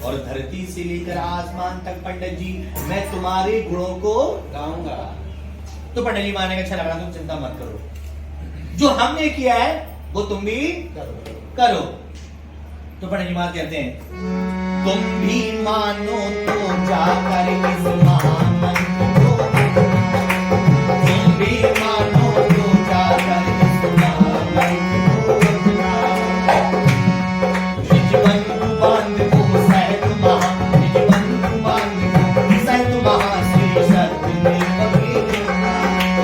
और धरती से लेकर आसमान तक पंडित जी मैं तुम्हारे गुणों को गाऊंगा। तो पंडित जी माने अच्छा लग रहा, तुम चिंता मत करो, जो हमने किया है वो तुम भी करो। तो पंडित जी महाराज कहते हैं तुम भी मानो तो जाकर इस महामंत्र को, तुम भी मानो तो जाकर इस महामंत्र को, निज बंधु बांधो सहत महा, निज बंधु बांधो सहत महा श्री सत्य कबीर,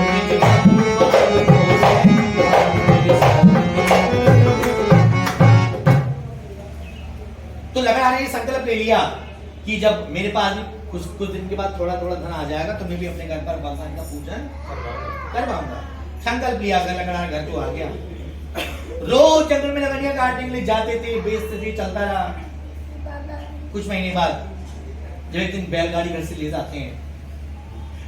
निज बंधु बांधो सहत महा। तो लगा ने संकल्प ले लिया कि जब मेरे पास कुछ दिन के बाद थोड़ा थोड़ा धन आ जाएगा तो मैं भी अपने घर पर भगवान का पूजन करवाऊंगा। संकल्प लिया, लगड़ा घर तो आ गया। रोज जंगल में लकड़ियां काटने के लिए जाते थे, बेचते थे, चलता रहा। कुछ महीने बाद जब एक दिन बैलगाड़ी घर से ले जाते हैं,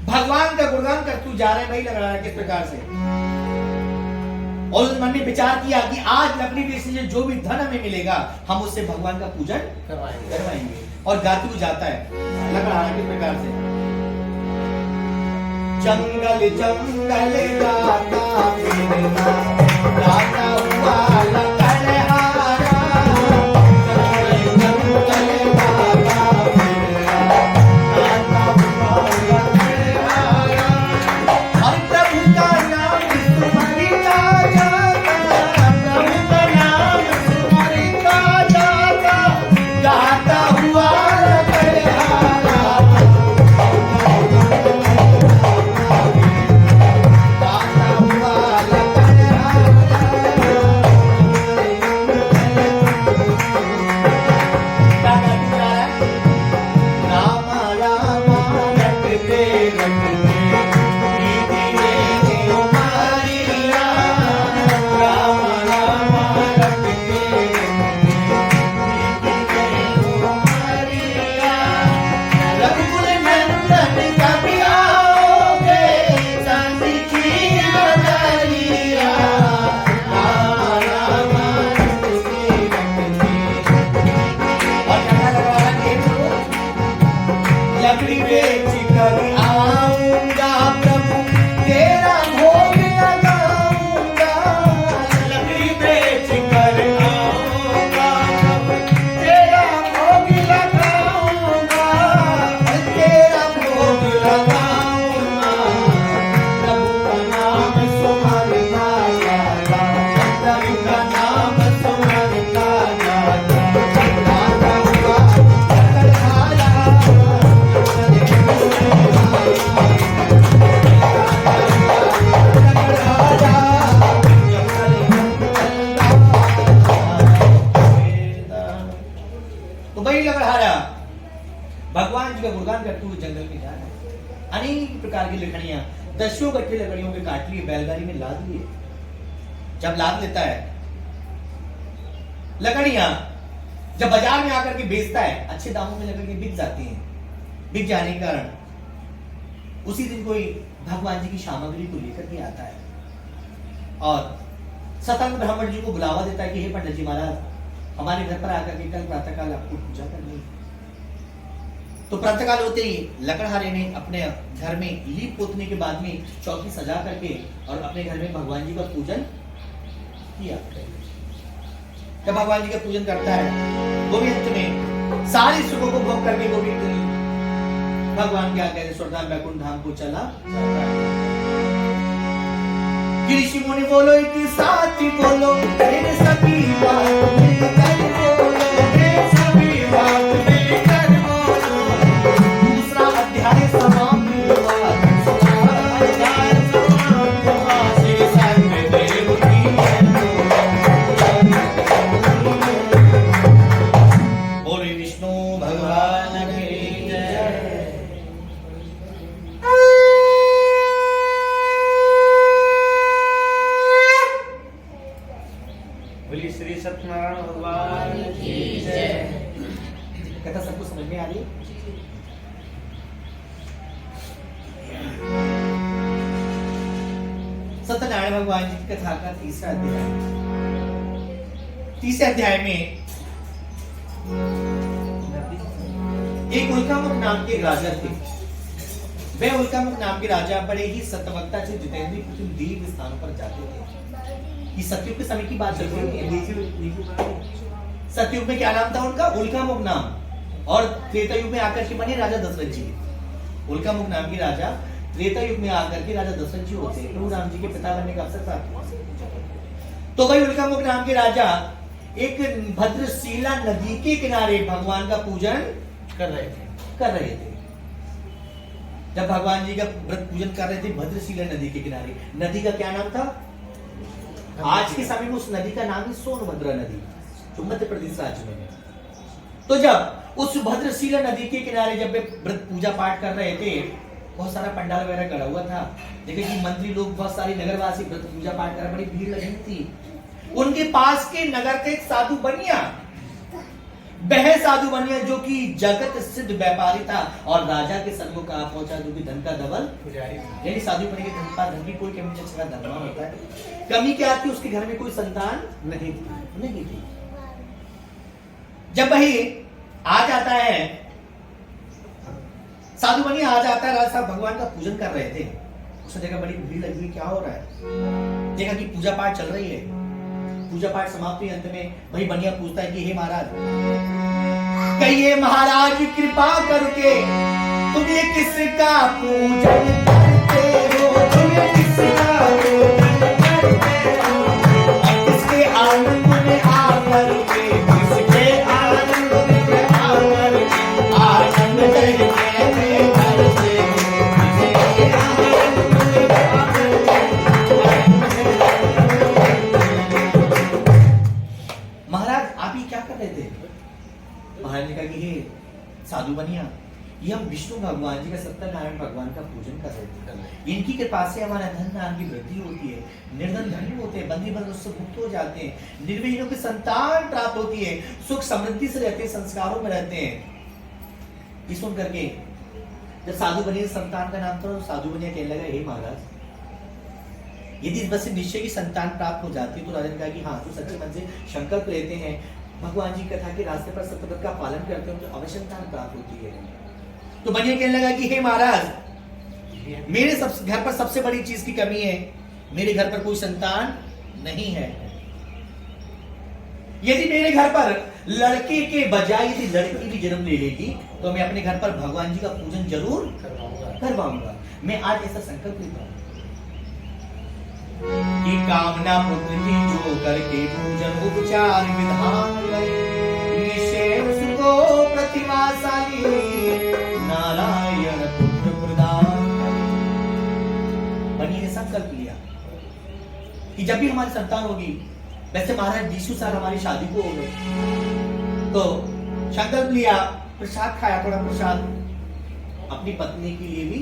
भगवान का गुणगान करते जा रहे हैं भाई, लग रहा है किस प्रकार से। और उस मन में विचार किया कि आज लकड़ी बेचने से जो भी धन हमें मिलेगा हम उससे भगवान का पूजन करवाएंगे। और गाती हुई जाता है, लग रहा है किस प्रकार से। जंगल जंगल गाता फिरना, गाता हुआ लकड़हारा, जंगल जंगल गाता फिरना, गाता हुआ लकड़हारा। और प्रभु का नाम सुमरिता जाता, प्रभु का नाम सुमरिता जाता, गाता हुआ लकड़हारा, गाता हुआ लकड़हारा। क्या गाती जा रहा है? रामा रामा रटते रटते दीदी ने उमारिया, रामा रामा रटते रटते दीदी ने उमारिया। रघुकुल नंदन कभी आओगे, चांदी की नगरिया, रामा रामा रटते रटते। और क्या लग रहा है देखो, लकड़ी बेच कर आऊंगा प्रभु तेरा भोग लगाऊंगा, लकड़ी बेच कर आऊंगा प्रभु तेरा भोग लगाऊंगा, तेरा भोग लगाऊंगा। प्रभु का नाम सुमरता जाता, प्रभु का नाम सुमरता जाता, गाता हुआ लकड़हारा। तो वही लकड़हारा भगवान जी का गुणगान करते हुए जंगल में जा रहा है। अनेक प्रकार की लकड़ियां, दसियों गट्ठे लकड़ियों के काट लिए, बैलगाड़ी में लाद लिए। जब लाद लेता है लकड़ियां, जब बाजार में आकर के बेचता है, अच्छे दामों में लकड़ियां बिक जाती हैं। बिक जाने के कारण उसी दिन कोई भगवान जी की सामग्री को लेकर के आता है और सतंग ब्राह्मण जी को बुलावा देता है कि हे पंडित जी महाराज, हमारे घर पर आकर के कल प्रातःकाल आपको पूजा करनी है। तो प्रातःकाल होते ही लकड़हारे ने अपने घर में लीप पोतने के बाद में चौकी सजा करके और अपने घर में भगवान जी का पूजन किया। जब भगवान जी का पूजन करता है, वो भी अंत में सारे सुखों को भोग करके वो भी भगवान के आगे स्वर्गधाम वैकुंठ धाम को चला कि ऋषि मुनि बोलो एक साथ ही बोलो, मेरे सभी बात मिलकर बोलो, मेरे सभी बात मिलकर बोलो। दूसरा अध्याय समाप्त हुआ, दूसरा अध्याय समाप्त हुआ, श्री सत्यदेव की बोले विष्णु भगवान की जय। बोली श्री सत्यनारायण भगवान की जय। कथा सबको समझ में आ रही? सत्यनारायण भगवान जी की कथा का तीसरा अध्याय। तीसरे अध्याय में एक उल्कामुख नाम के राजा थे। वे उल्कामुख नाम के राजा बड़े ही सत्यवक्ता से जितेंद्रीय कुछ दीर्घ स्थानों पर जाते थे। ये सतयुग के समय की बात चल रही है। सतयुग में क्या नाम था उनका? उल्कामुख नाम। और त्रेता युग में आकर के बने राजा दशरथ जी। उल्कामुख नाम के राजा त्रेता युग में आकर के राजा दशरथ जी होते हैं। प्रभु राम जी के पिता बनने का अवसर था। तो भाई उल्कामुख नाम के राजा एक भद्रशीला नदी के किनारे भगवान का पूजन कर रहे थे। जब भगवान जी का व्रत पूजन कर रहे थे भद्रशीला नदी के किनारे, नदी का क्या नाम था? आज के समय में उस नदी का नाम है सोनभद्रा नदी, जो मध्य प्रदेश राज्य में है। तो जब उस भद्रशीला नदी के किनारे जब वे व्रत पूजा पाठ कर रहे थे, बहुत सारा पंडाल वगैरह गड़ा हुआ था। देखिए कि मंत्री लोग, बहुत सारे नगरवासी व्रत पूजा पाठ कर, बड़ी भीड़ लगी थी। उनके पास के नगर के एक साधु बनिया, वह साधु बनिया जो कि जगत सिद्ध व्यापारी था और राजा के सन्मुख आ पहुंचा, जो कि धन का धवल पुजारी था। यानी साधु बने के धन की कोई कमी नहीं, अच्छा धनवान होता है। कमी क्या थी? उसके घर में कोई संतान नहीं थी। जब वही आ जाता है, साधु बनिया आ जाता है, राजा साहब भगवान का पूजन कर रहे थे। उसने देखा बड़ी भीड़ लगी हुई, क्या हो रहा है? देखा कि पूजा पाठ चल रही है। पूजा पाठ समाप्त हुई, अंत में वही बनिया पूछता है कि हे महाराज, कहिए महाराज कृपा करके तुम्हें किसका पूजन करते हो? तुम्हें किसका पूजन करते हो? और किसके आनंद में आकर के, किसके आनंद में आकर के आनंद करते करते, किसके आनंद में आकर महाराज ने कहा कि हे साधु बनिया, ये हम विष्णु भगवान जी का, सत्यनारायण भगवान का पूजन कर रहे थे। इनकी कृपा से हमारा धन धान की वृद्धि होती है, निर्धन धनी होते हैं, बंदी बंद उससे मुक्त हो जाते हैं, निर्विहीनों की संतान प्राप्त होती है, सुख समृद्धि से रहते हैं, संस्कारों में रहते हैं। ये सुन करके जब साधु बनिया संतान का नाम था, तो साधु बनिया कहने लगा, हे महाराज, यदि बस निश्चय की संतान प्राप्त हो जाती है तो राजा ने कहा कि हाँ, तो सच्चे मन से संकल्प लेते हैं, भगवान जी कथा के रास्ते पर सतव्रत का पालन करते हैं, तो अवश्य संतान प्राप्त होती है। तो बनिया कहने लगा कि हे महाराज, मेरे घर पर सबसे बड़ी चीज की कमी है, मेरे घर पर कोई संतान नहीं है। यदि मेरे घर पर लड़के के बजाय यदि लड़की भी जन्म ले लेगी तो मैं अपने घर पर भगवान जी का पूजन जरूर करवाऊंगा। मैं आज ऐसा संकल्प लेता हूं कि कामना पुत्र की जो करके पूजन उपचार विधान निषेध सुको प्रतिमाशाली नारायण पुत्र प्रदान। बनिए ने संकल्प लिया कि जब भी हमारी संतान होगी, वैसे महाराज 20 साल हमारी शादी को हो गए, तो संकल्प लिया, प्रसाद खाया, थोड़ा प्रसाद अपनी पत्नी के लिए भी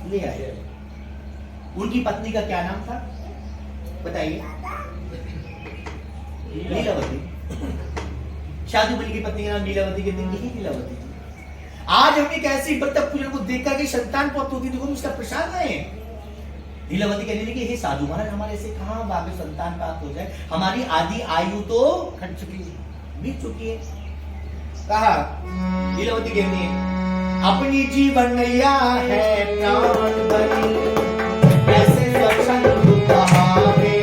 ले आए। उनकी पत्नी का क्या नाम था बताइए? लीलावती। शादी बनी की पत्नी का नाम लीलावती के दिन ही लीलावती थी। आज हम एक ऐसी व्रत पूजन को देख करके संतान प्राप्त होती थी, उसका प्रसाद है। लीलावती कहने लगी, हे साधु महाराज, हमारे से कहां भाग्य संतान प्राप्त हो जाए, हमारी आदि आयु तो खट चुकी है, बीत चुकी है। कहा लीलावती कहती है, अपनी जीवन नैया है प्राण बनी, ऐसे स्वच्छंद बहावे,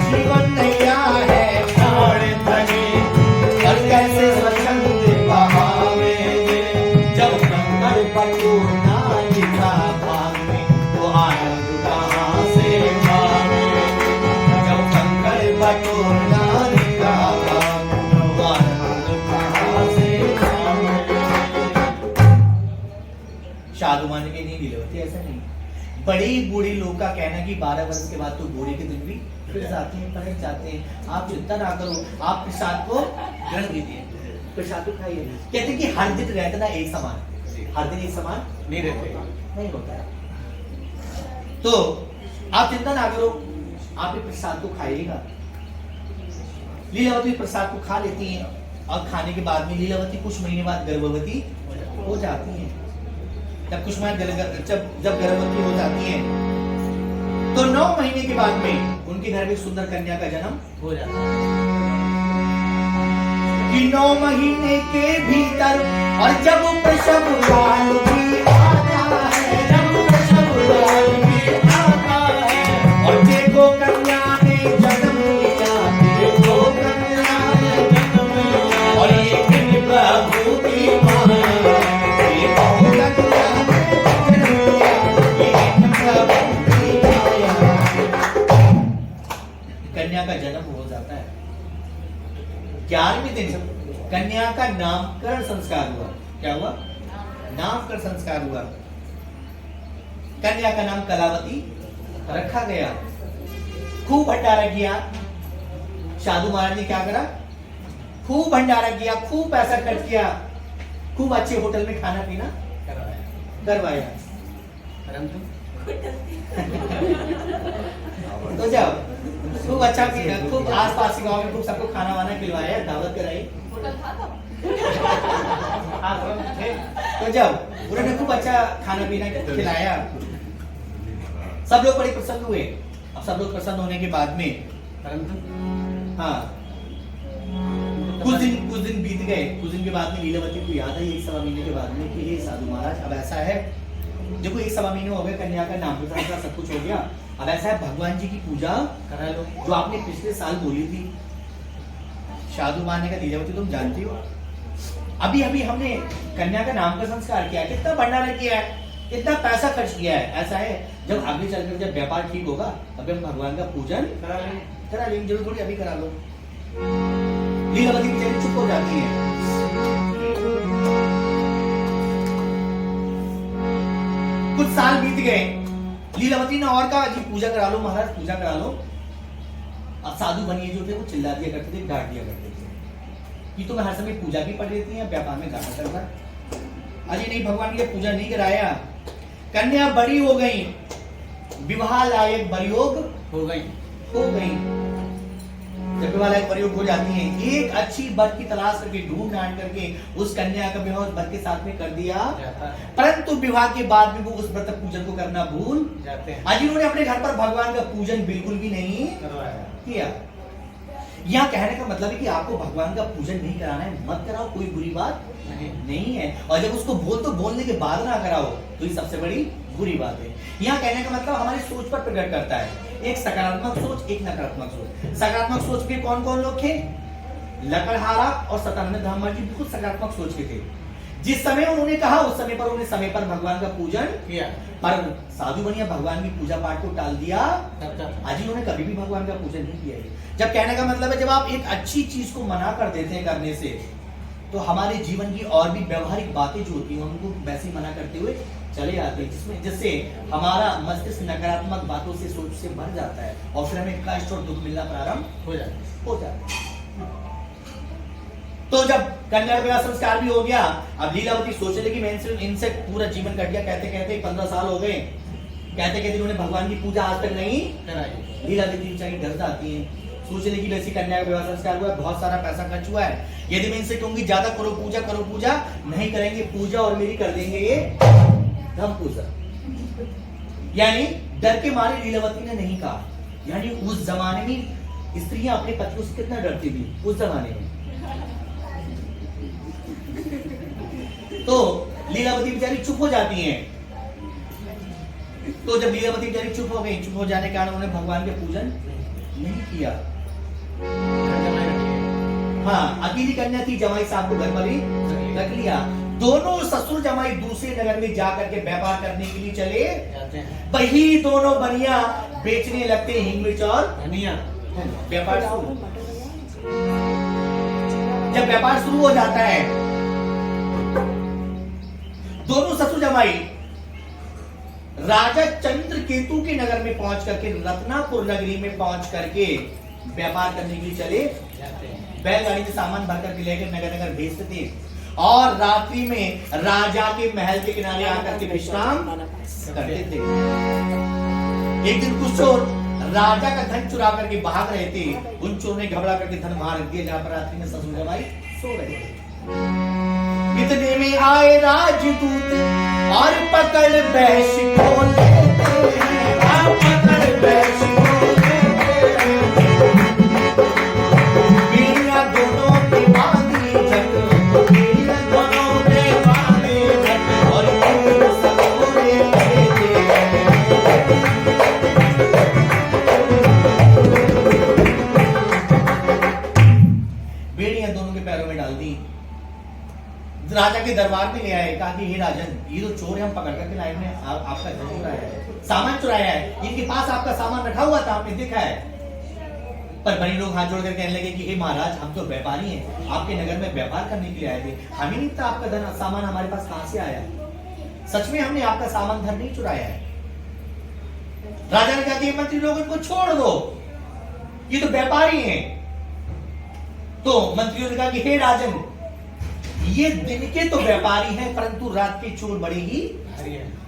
जीवन नैया है प्राण बनी, और कैसे स्वच्छंद बहावे, जब कंकर पटोर ना लिखा भाग में तो आनंद कहां से भावे, जब कंकर पटोर ना लिखा भाग में तो आनंद कहां से भावे। साधु मान के नहीं लीलावती ऐसा नहीं। बड़े बूढ़े लोग का कहना कि 12 वर्ष के बाद तो बूढ़े के दिन भी फिर जाते हैं, पलट जाते हैं। आप चिंता ना करो, आप प्रसाद को ग्रहण कीजिए, प्रसाद को खाइए। कहते हैं कि हर दिन रहता ना एक समान, हर दिन एक समान नहीं रहते, नहीं होता है। तो आप चिंता ना करो, आप ये प्रसाद को खाइएगा। लीलावती प्रसाद को खा लेती हैं और खाने के बाद में लीलावती कुछ महीने बाद गर्भवती हो जाती है। जब कुछ महीने जब गर्भवती हो जाती है तो 9 महीने के बाद में उनके घर में सुंदर कन्या का जन्म हो जाता है। कि 9 महीने के भीतर और जब प्रसव काल भी आता है, जब प्रसव काल भी आता है, और देखो कन्या ने हो जाता है। 11वें दिन कन्या का नामकरण संस्कार हुआ। क्या हुआ? नामकरण संस्कार हुआ। कन्या का नाम कलावती रखा गया। खूब भंडारा किया। साधु महाराज ने क्या करा? खूब भंडारा किया, खूब पैसा खर्च किया, खूब अच्छे होटल में खाना पीना करवाया। परंतु तो जब खूब अच्छा किया, खूब आस-पास के गांव में खूब सबको खाना वाना खिलवाया, दावत कराई। तो जब उन्होंने खूब अच्छा खाना पीना खिलाया, सब लोग बड़े प्रसन्न हुए। अब सब लोग प्रसन्न होने के बाद में परंतु हाँ कुछ दिन बीत गए। कुछ दिन के बाद में लीलावती को याद आई 1 सवा महीने के बाद में कि हे साधु महाराज, अब ऐसा है, देखो 1 सवा महीने हो गए, कन्या का नामकरण सब कुछ हो गया, अब ऐसा है भगवान जी की पूजा करा लो जो आपने पिछले साल बोली थी। साधु महाराज ने कहा लीलावती तुम जानती हो अभी अभी हमने कन्या का नाम का संस्कार किया, कितना भंडारा किया है, कितना पैसा खर्च किया है। ऐसा है जब आगे चलकर जब व्यापार ठीक होगा तब हम भगवान का पूजन करा लेंगे। करा लेंगे, जरूर थोड़ी अभी करा लो। लीलावती बेचारी चुप हो जाती है। कुछ साल बीत गए, लीलावती ने और कहा जी पूजा करा लो महाराज, पूजा करा लो। अब साधु बनिए जो थे वो चिल्ला दिया करते थे, डांट दिया करते थे कि तुम हर समय पूजा भी पढ़ लेती हैं, व्यापार में गाना चल रहा है। अजी नहीं, भगवान की पूजा नहीं कराया। कन्या बड़ी हो गई, विवाह लायक बरयोग हो गई। जब विवाह लायक बरयोग हो जाती है, एक अच्छी वर की तलाश करके ढूंढ ढांड करके उस कन्या का विवाह उस वर के साथ में कर दिया, परंतु विवाह के बाद भी वो उस व्रत पूजन को करना भूल जाते हैं। आज उन्होंने अपने घर पर भगवान का पूजन बिल्कुल भी नहीं करवाया। किया। यहाँ कहने का मतलब है कि आपको भगवान का पूजन नहीं कराना है, मत कराओ, कोई बुरी बात नहीं है। और जब उसको बोलने के बाद ना कराओ तो ये सबसे बड़ी बुरी बात है। यहाँ कहने का मतलब हमारी सोच पर प्रकट करता है, एक सकारात्मक सोच, एक नकारात्मक सोच। सकारात्मक सोच के कौन कौन लोग थे? लकड़हारा और सतानंद धाम जी बिल्कुल सकारात्मक सोच के थे। जिस समय उन्होंने कहा उस समय पर उन्हें समय पर भगवान का पूजन किया, पर साधु बनिया भगवान की पूजा पाठ को टाल दिया। तब आज उन्होंने कभी भी भगवान का पूजन नहीं किया है। जब कहने का मतलब है जब आप एक अच्छी चीज को मना कर देते हैं करने से, तो हमारे जीवन की और भी व्यवहारिक बातें जो होती हैं उनको वैसे ही मना करते हुए चले आते हैं, जिससे हमारा मस्तिष्क नकारात्मक बातों से, सोच से भर जाता है और फिर हमें कष्ट और दुख मिलना प्रारंभ हो जाता है। तो जब कन्या विवाह संस्कार भी हो गया, अब लीलावती सोच रही कि मैं इनसे पूरा जीवन कट गया, कहते कहते 15 साल हो गए, कहते कहते उन्होंने भगवान की पूजा आज तक नहीं कराई। लीलावती बेचारी डर जाती है, सोच रही कि वैसी कन्या का विवाह संस्कार हुआ है, बहुत सारा पैसा खर्च हुआ है, यदि मैं इनसे कहूंगी ज्यादा करो पूजा नहीं करेंगे, पूजा और मेरी कर देंगे ये धम पूजा। यानी डर के मारे लीलावती ने नहीं कहा। यानी उस जमाने में स्त्रियां अपने पतियों से कितना डरती थी उस जमाने में। तो लीलावती बेचारी चुप हो जाती हैं। तो जब लीलावती बेचारी चुप हो गई, चुप हो जाने के कारण उन्होंने भगवान के पूजन नहीं किया। हाँ, अकेली कन्या थी, जमाई साहब को घर पर ही रख लिया। दोनों ससुर जमाई दूसरे नगर में जाकर के व्यापार करने के लिए चले जाते हैं। वही दोनों बनिया बेचने लगते हिंग मिर्च और धनिया। व्यापार जब व्यापार शुरू हो जाता है, दोनों ससुर जमाई राजा चंद्रकेतु के नगर में पहुंच करके, रत्नापुर नगरी में पहुंच करके व्यापार करने के लिए चले जाते हैं। बैलगाड़ी में सामान भर करके लेकर नगर नगर भेजते थे और रात्रि में राजा के महल के किनारे आकर के विश्राम करते थे। एक दिन कुछ चोर राजा का धन चुरा करके भाग रहे थे। उन चोर ने घबरा करके धन वहां रख दिया जहां पर रात्रि में ससुर जमाई सो रहे थे। इतने में आए राजदूत और पकड़ बहस को लेते हैं, पकड़ बहस को लेते हैं। बीड़ा दोनों पे बांधी झट, बीड़ा दोनों पे बांधी झट और ससुरे लेते हैं। बेड़ियां दोनों के पैरों में डाल दी, राजा के दरबार में ले आए। कहा कि हे राजन, ये जो चोर है हम पकड़ करके लाए हैं, आपका धन चुराया है, सामान चुराया है, इनके पास आपका सामान रखा हुआ था, आपने देखा है। पर बड़े लोग हाथ जोड़कर कहने लगे कि हे महाराज, हम तो व्यापारी हैं, आपके नगर में व्यापार करने के लिए आए थे, हमें नहीं पता आपका धन सामान हमारे पास कहां से आया। सच में हमने आपका सामान धन नहीं चुराया है। राजा ने कहा कि मंत्री लोग इनको छोड़ दो, ये तो व्यापारी हैं। तो मंत्रियों ने कहा कि हे राजन, ये दिन के तो व्यापारी हैं, परंतु रात के चोर बड़े ही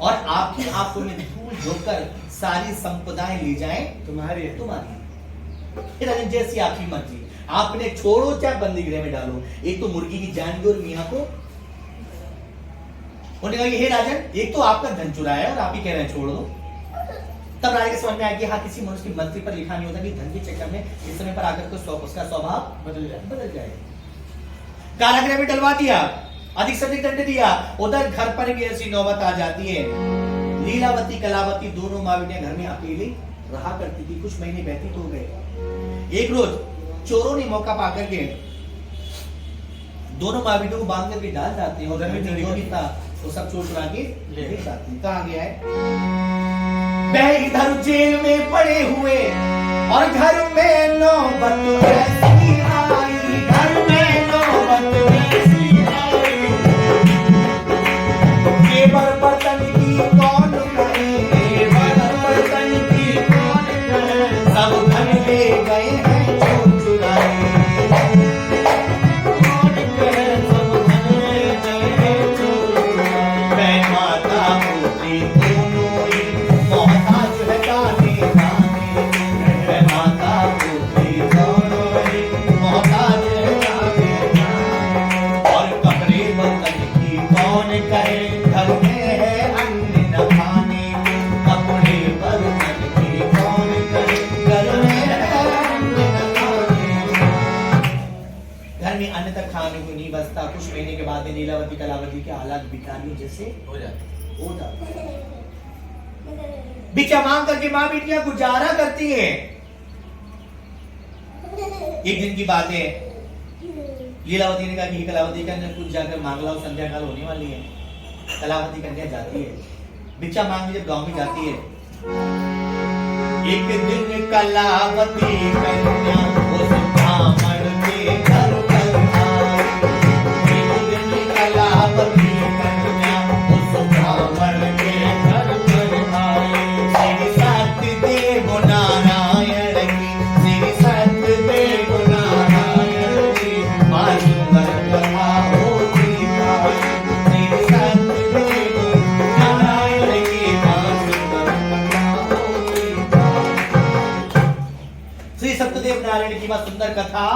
और आपकी आंखों में धूल झोंकर सारी संपदाएं ले जाएं तुम्हारी राजन, जैसी आपकी मर्जी। आपने छोड़ो चाहे बंदी गृह में डालो, एक तो मुर्गी की जान दो और मियां को। उन्होंने कहा हे राजन, एक तो आपका धन चुराया है और आप ही कह रहे हैं छोड़ दो। तब राजा के समझ में आया कि हाँ, किसी मनुष्य की मंत्री पर लिखा नहीं होता कि धन के चक्कर में इस समय पर आकर तो उसका स्वभाव बदल जाए। कारागृह में डलवा दिया, अधिक से अधिक दंड दिया। उधर घर पर भी ऐसी नौबत आ जाती है। लीलावती कलावती दोनों माँ बेटियां घर में अकेली रहा करती थी। कुछ महीने व्यतीत हो गए। एक रोज चोरों ने मौका पाकर के दोनों माँ बेटियों को बांध करके डाल जाते हैं और घर में जो भी था वो सब चोर चुरा के ले जाते हैं। कहा गया है, वह इधर जेल में पड़े हुए और घर में नौबत ऐसी आई, घर में नौबत ऐसी आई। केवल बर्तन की कौन करे, केवल बर्तन की कौन करे, सब धन ले गए हैं चोर चुराए। कौन करे, सब धन ले गए हैं चोर चुराए। मैं माता पुत्री दोनों ही मोहताज है गाने गाने, मैं माता पुत्री दोनों ही मोहताज है गाने गाने। और कपड़े बर्तन की कौन करे, घर में है अन्न न खाने को। कपड़े बर्तन की कौन करे, घर में है अन्न न खाने को। घर में अन्न तक खाने को नहीं बचता। कुछ महीने के बाद लीलावती कलावती के हालात भिखारियों जैसे हो जाते। भिक्षा मांग करके माँ बेटियां गुजारा करती हैं। एक दिन की बात है, लीलावती ने कहा कि कलावती कन्या कुछ जाकर मांग लाओ, संध्या काल होने वाली है। कलावती कन्या जाती है, भिक्षा मांगने जब गांव में जाती है। एक दिन कलावती कन्या उस ब्राह्मण के घर पर आई। एक दिन कलावती कन्या उस ब्राह्मण के घर पर आई। श्री सत्यदेव नारायण की, श्री सत्यदेव नारायण की मां सुंदर कथा होती है। श्री सत्यदेव नारायण की मां सुंदर कथा होती है। श्री सत्यदेव नारायण की मां सुंदर कथा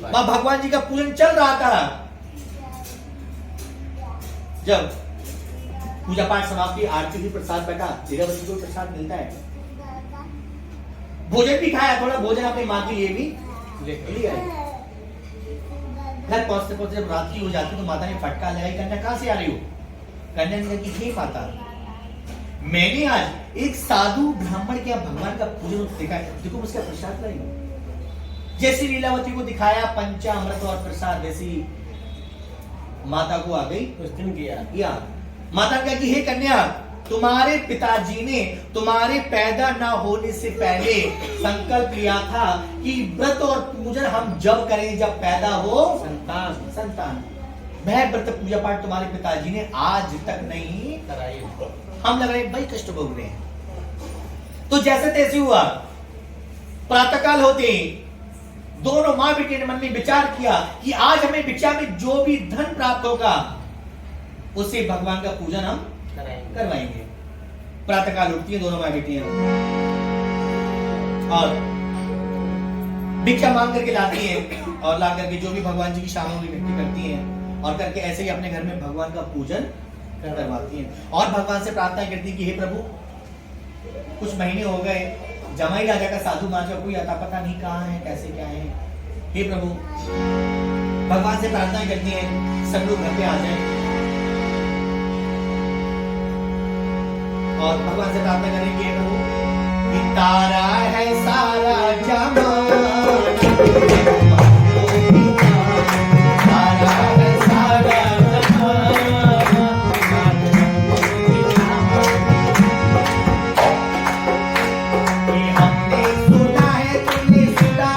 मां भगवान जी का पूजन चल रहा था। जब पूजा पाठ समाप्ति, आरती भी, प्रसाद बैठा, लीलावती को प्रसाद मिलता है। भोजन भी खाया, थोड़ा भोजन अपनी मां के लिए भी ले आई। घर पहुंचते पहुंचते जब रात्रि हो जाती तो माता ने फटका लगाई, कन्या कहां से आ रही हो? कन्या ने कहा कि हे माता, मैंने आज एक साधु ब्राह्मण के यहाँ भगवान का पूजन देखा है, देखो उसका प्रसाद लाई। जैसी लीलावती को दिखाया पंचामृत और प्रसाद, वैसी माता को आ गई किया। माता ने कहा कि हे कन्या, तुम्हारे पिताजी ने तुम्हारे पैदा ना होने से पहले संकल्प लिया था कि व्रत और पूजन हम जब करें जब पैदा हो संतान। वह व्रत पूजा पाठ तुम्हारे पिताजी ने आज तक नहीं कराई, हम लग रहे बड़ी कष्ट भोग रहे हैं। तो जैसे तैसे हुआ, प्रातःकाल होते दोनों मां बेटी ने मन में विचार किया कि आज हमें भिक्षा में जो भी धन प्राप्त होगा उससे भगवान का पूजन हम करवाएंगे। प्रातःकाल उठती है दोनों मां बेटियां और भिक्षा मांग करके लाती है और ला करके जो भी भगवान जी की सामग्री इकट्ठी करती हैं और करके ऐसे ही अपने घर में भगवान का पूजन करवाती हैं और भगवान से प्रार्थना करती कि हे प्रभु, कुछ महीने हो गए, जमाई राजा का साधु मां कोई अता पता नहीं कहाँ है, कैसे क्या है। हे प्रभु, भगवान से प्रार्थना करती हैं सब लोग घर पे आ जाएं और भगवान से प्रार्थना करें कि प्रभु, कि तारा है सारा जमाना, तारा है सारा जमाना, कि हमने सुना है, तुमने सुना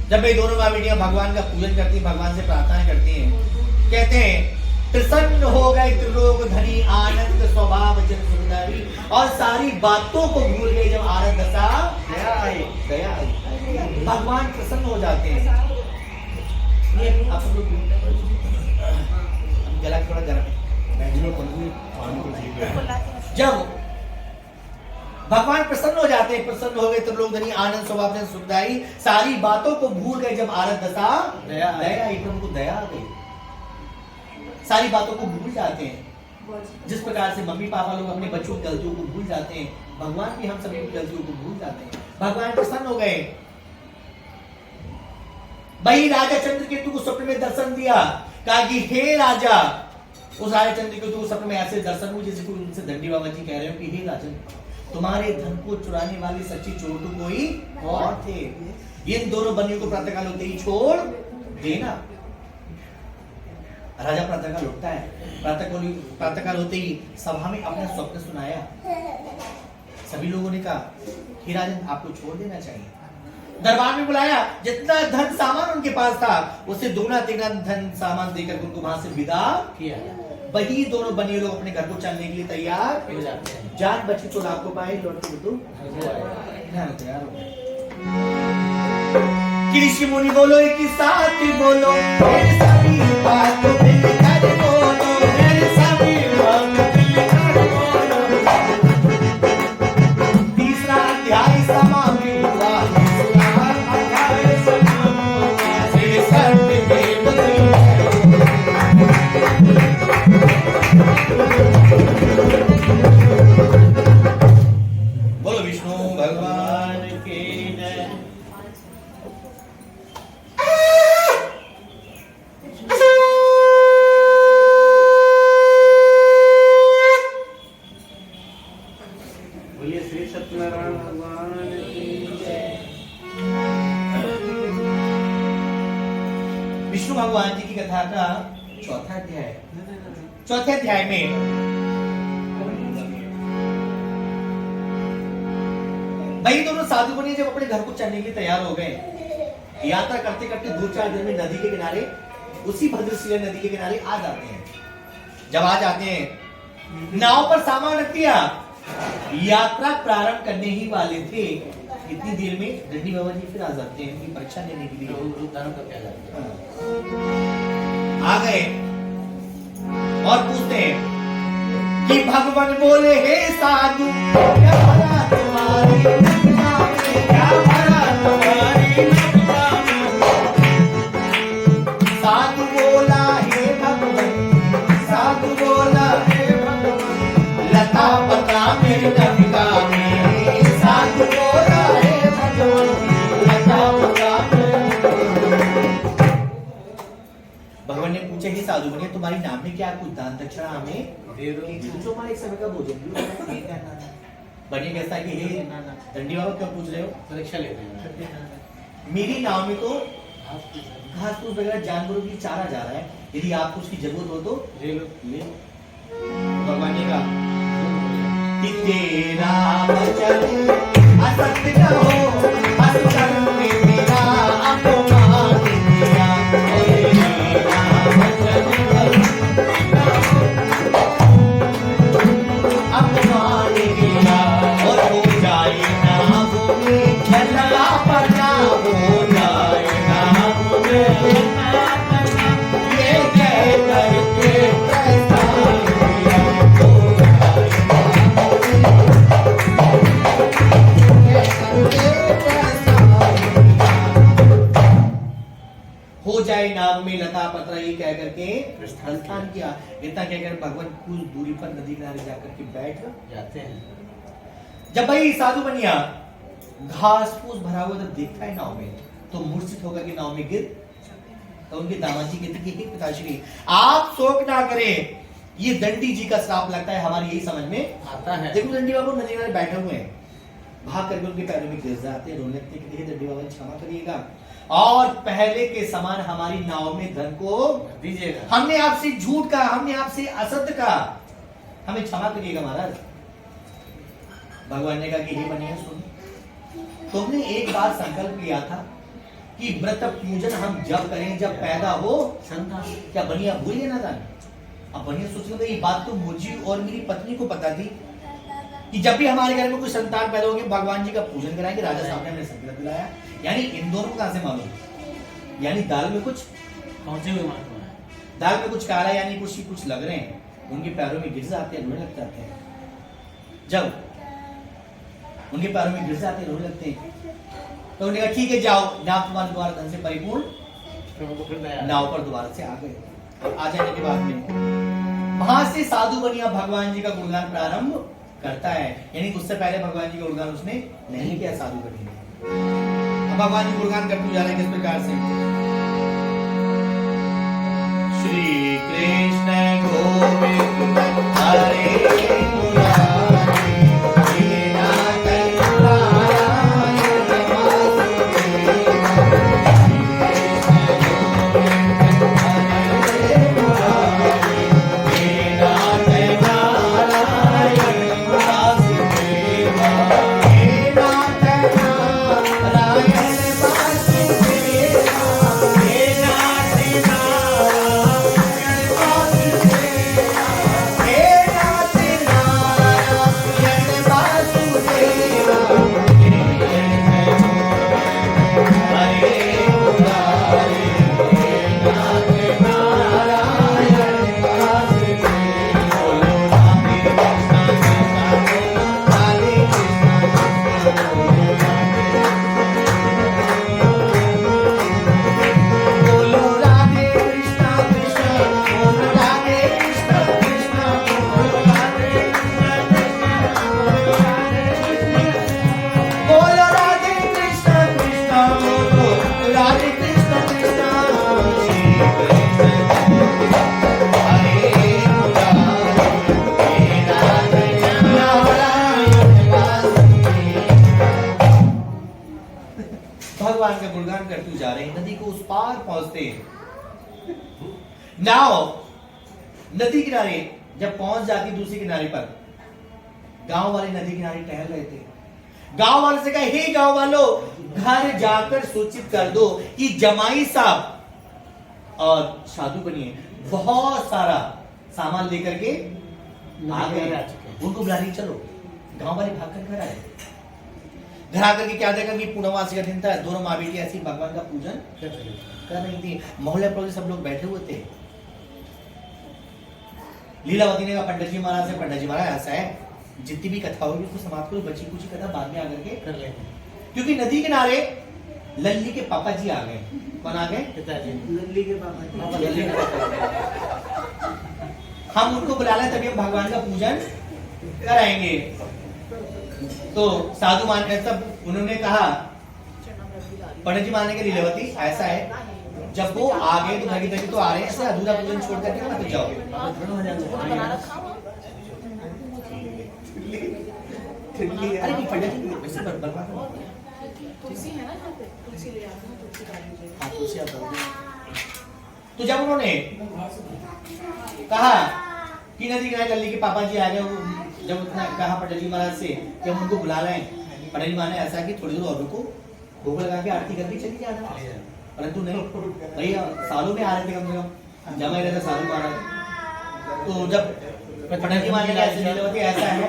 जब ये दोनों माँ बेटियां भगवान का पूजन करती हैं, भगवान से प्रार्थना करती हैं, कहते हैं प्रसन्न हो गए त्रिलोक धनी आनंद स्वभाव जन सुखदारी, और सारी बातों को भूल गए जब आनंद दशा दया आई। भगवान प्रसन्न हो जाते हैं। ये आप सब लोग गला थोड़ा गर्म है। जब भगवान प्रसन्न हो जाते हैं, प्रसन्न हो गए तो लोग धनी आनंद स्वभाव जन सुखदाई, सारी बातों को भूल गए जब आनंद दशा दया आई। प्रभु को दया आ गई, सारी बातों को भूल जाते हैं। जिस प्रकार से मम्मी पापा लोग अपने बच्चों की गलतियों को भूल जाते हैं, भगवान भी हम सभी की गलतियों को भूल जाते हैं। भगवान प्रसन्न हो गए। वही राजा चंद्रकेतु को स्वप्न में दर्शन दिया, कहा कि हे राजा, उस राजा चंद्रकेतु को स्वप्न में ऐसे दर्शन हुए जैसे कोई उनसे दंडी बाबा जी कह रहे हो कि हे राजन, तुम्हारे धन को चुराने वाले सच्ची चोर तो कोई और थे, इन दोनों बनियों को प्रातःकाल होते ही छोड़ देना। राजा प्रातःकाल उठता है, प्रातःकाल होते ही सभा में अपना स्वप्न सुनाया। सभी लोगों ने कहा कि राजन आपको छोड़ देना चाहिए। दरबार में बुलाया, जितना धन सामान उनके पास था उससे दोगुना तिगुना धन सामान देकर उनको वहां से विदा किया। वही दोनों बनिए लोग अपने घर को चलने के लिए तैयार हो जाते हैं। जान बची तो आपको पाए लौट के तो तैयार हो गए। ऋषि मुनि बोलो एक साथ बोलो, मेरी सभी बातों मिलकर बोलो, मेरी सभी बातों मिलकर बोलो। तीसरा अध्याय समाप्त हुआ, बोलो विष्णु भगवान की जय। बोलिए श्री सत्यनारायण भगवान की जय। विष्णु भगवान जी की कथा का चौथा अध्याय। चौथे अध्याय में भाई दोनों साधु बनिए जब अपने घर को चलने के लिए तैयार हो गए, यात्रा करते करते 2-4 दिन में नदी के किनारे, उसी भद्रशिला नदी के किनारे आ जाते हैं। जब आ जाते हैं, नाव पर सामान रख दिया, यात्रा प्रारंभ करने ही वाले थे, इतनी देर में दंडी बाबा जी फिर आ जाते हैं उनकी परीक्षा लेने के लिए। आ गए और पूछते हैं कि भगवान बोले हे साधु, क्या भरा तुम्हारी नगमा में, क्या भरा तुम्हारी नगमा में। साधु बोला हे भगवान, साधु बोला हे भगवान, लता पता मेरी नगमा में। साधु बोला हे भगवान, लता पता भगवान ने पूछा हे साधु बनिए तुम्हारी नाम में क्या कुछ दान दक्षिणा हमें दे दो, जो हमारे एक समय का भोजन भी बनिए कहता है कि हे दंडी बाबा क्यों पूछ रहे हो, परीक्षा ले रहे हैं। मेरी नाव में तो घास फूस वगैरह जानवरों की चारा जा रहा है, यदि आपको उसकी जरूरत हो तो ले लो। ले भगवान ने कहा कि तेरा वचन असत्य न हो, असत्य में मेरा अपमान किया। हो जाए नाम में लता पत्र, ये कह करके प्रस्थान किया। इतना कहकर भगवान कुछ दूरी पर नदी किनारे जाकर के बैठ जाते हैं। जब भाई साधु बनिया घास फूस भरा हुआ जब देखता है नाव में, तो मूर्छित होकर के नाव में गिर, तो उनके दामाद जी कहते कि पिताश्री आप शोक ना करें, ये दंडी जी का श्राप लगता है, हमारे यही समझ में आता है। देखो दंडी बाबू नदी किनारे बैठे हुए हैं, भाग करके उनके पैरों में गिर जाते हैं, रोने लगते हैं कि दंडी बाबा क्षमा करिएगा और पहले के समान हमारी नाव में धन को दीजिएगा। हमने आपसे झूठ कहा, हमने आपसे असत्य कहा, हमें क्षमा करिएगा महाराज। भगवान ने कहा कि हे बनिया सुन, तुमने एक बार संकल्प लिया था कि व्रत पूजन हम जब करें जब पैदा हो संतान। क्या बनिया भूल गए ना जान? अब बनिया सोच रहे ये बात तो मुझे और मेरी पत्नी को पता थी कि जब भी हमारे घर में कोई संतान पैदा होगी भगवान जी का पूजन कराएंगे। राजा साहब ने हमें संकल्प दिलाया। यानी इन दोनों को कहां से मालूम? यानी दाल में कुछ पहुंचे हुए महात्मा है। दाल में कुछ काला यानी कुछ लग रहे हैं, उनके पैरों में गिर जाते हैं, रोने लग जाते हैं। जब उनके पैरों में गिर जाते हैं, रोने लगते हैं, तो उन्होंने कहा ठीक है जाओ, नाव तुम्हारे द्वारा धन से परिपूर्ण, नाव पर दोबारा से आ गए। आ जाने के बाद में वहां से साधु बनिया भगवान जी का गुणगान प्रारंभ करता है। यानी उससे पहले भगवान जी का गुणगान उसने नहीं किया साधु बनिया ने। अब भगवान जी गुणगान करते जा रहे हैं किस प्रकार से? श्री कृष्ण गोविंद हरे भगवान का गुणगान करते हुए जा रहे हैं। नदी को उस पार पहुंचते हैं। नाव नदी किनारे जब पहुंच जाती दूसरे किनारे पर, गांव वाले नदी किनारे टहल रहे थे। गांव वाले से कहा हे गांव वालों, घर जाकर सूचित कर दो कि जमाई साहब और साधु बनिए बहुत सारा सामान लेकर के आ गए, उनको बुलाने चलो। गांव वाले भागकर घर आए। घर आकर के क्या देखा कि पूर्णमासी का दिन था, दोनों माँ बेटी ऐसी भगवान का पूजन कर रही थी। मोहल्ले पर सब लोग बैठे हुए थे। लीलावती ने कहा पंडित जी महाराज से, पंडित जी महाराज ऐसा है जितनी भी कथा होगी उसको समाप्त करो, बची कुछ कथा बाद में आकर के कर लेंगे। क्योंकि नदी किनारे लल्ली के पापा जी आ गए। कौन आ गए? पिताजी। लल्ली के पापा। हम उनको बुला लें तभी हम भगवान का पूजन कराएंगे। तो साधु मान सब उन्होंने कहा पंडित जी मानने के लीलावती ऐसा है जब वो आ गए तो धगी धगी तो आ रहे हैं, ऐसे अधूरा पूजन छोड़ करके मत जाओ। अरे नहीं पंडित जी वैसे बर्बाद हो तुलसी है ना यहाँ पे, तुलसी ले आते हैं, तुलसी डाल दीजिए। हाँ, तुलसी आप डाल दो। तो जब उन्होंने कहा कि नदी किनारे लल्ली के पापा जी आ गए, जब उतना कहा पंडित जी महाराज से कि हम उनको बुला रहे हैं, पंडित जी महाराज ने ऐसा कि थोड़ी देर और रुको, भोग लगा के आरती करके चली जाना। परंतु नहीं भैया, सालों में आ रहे थे कम से कम, जमा ही रहता साधु महाराज। तो जब पंडित जी महाराज ने ऐसे लीलावती ऐसा है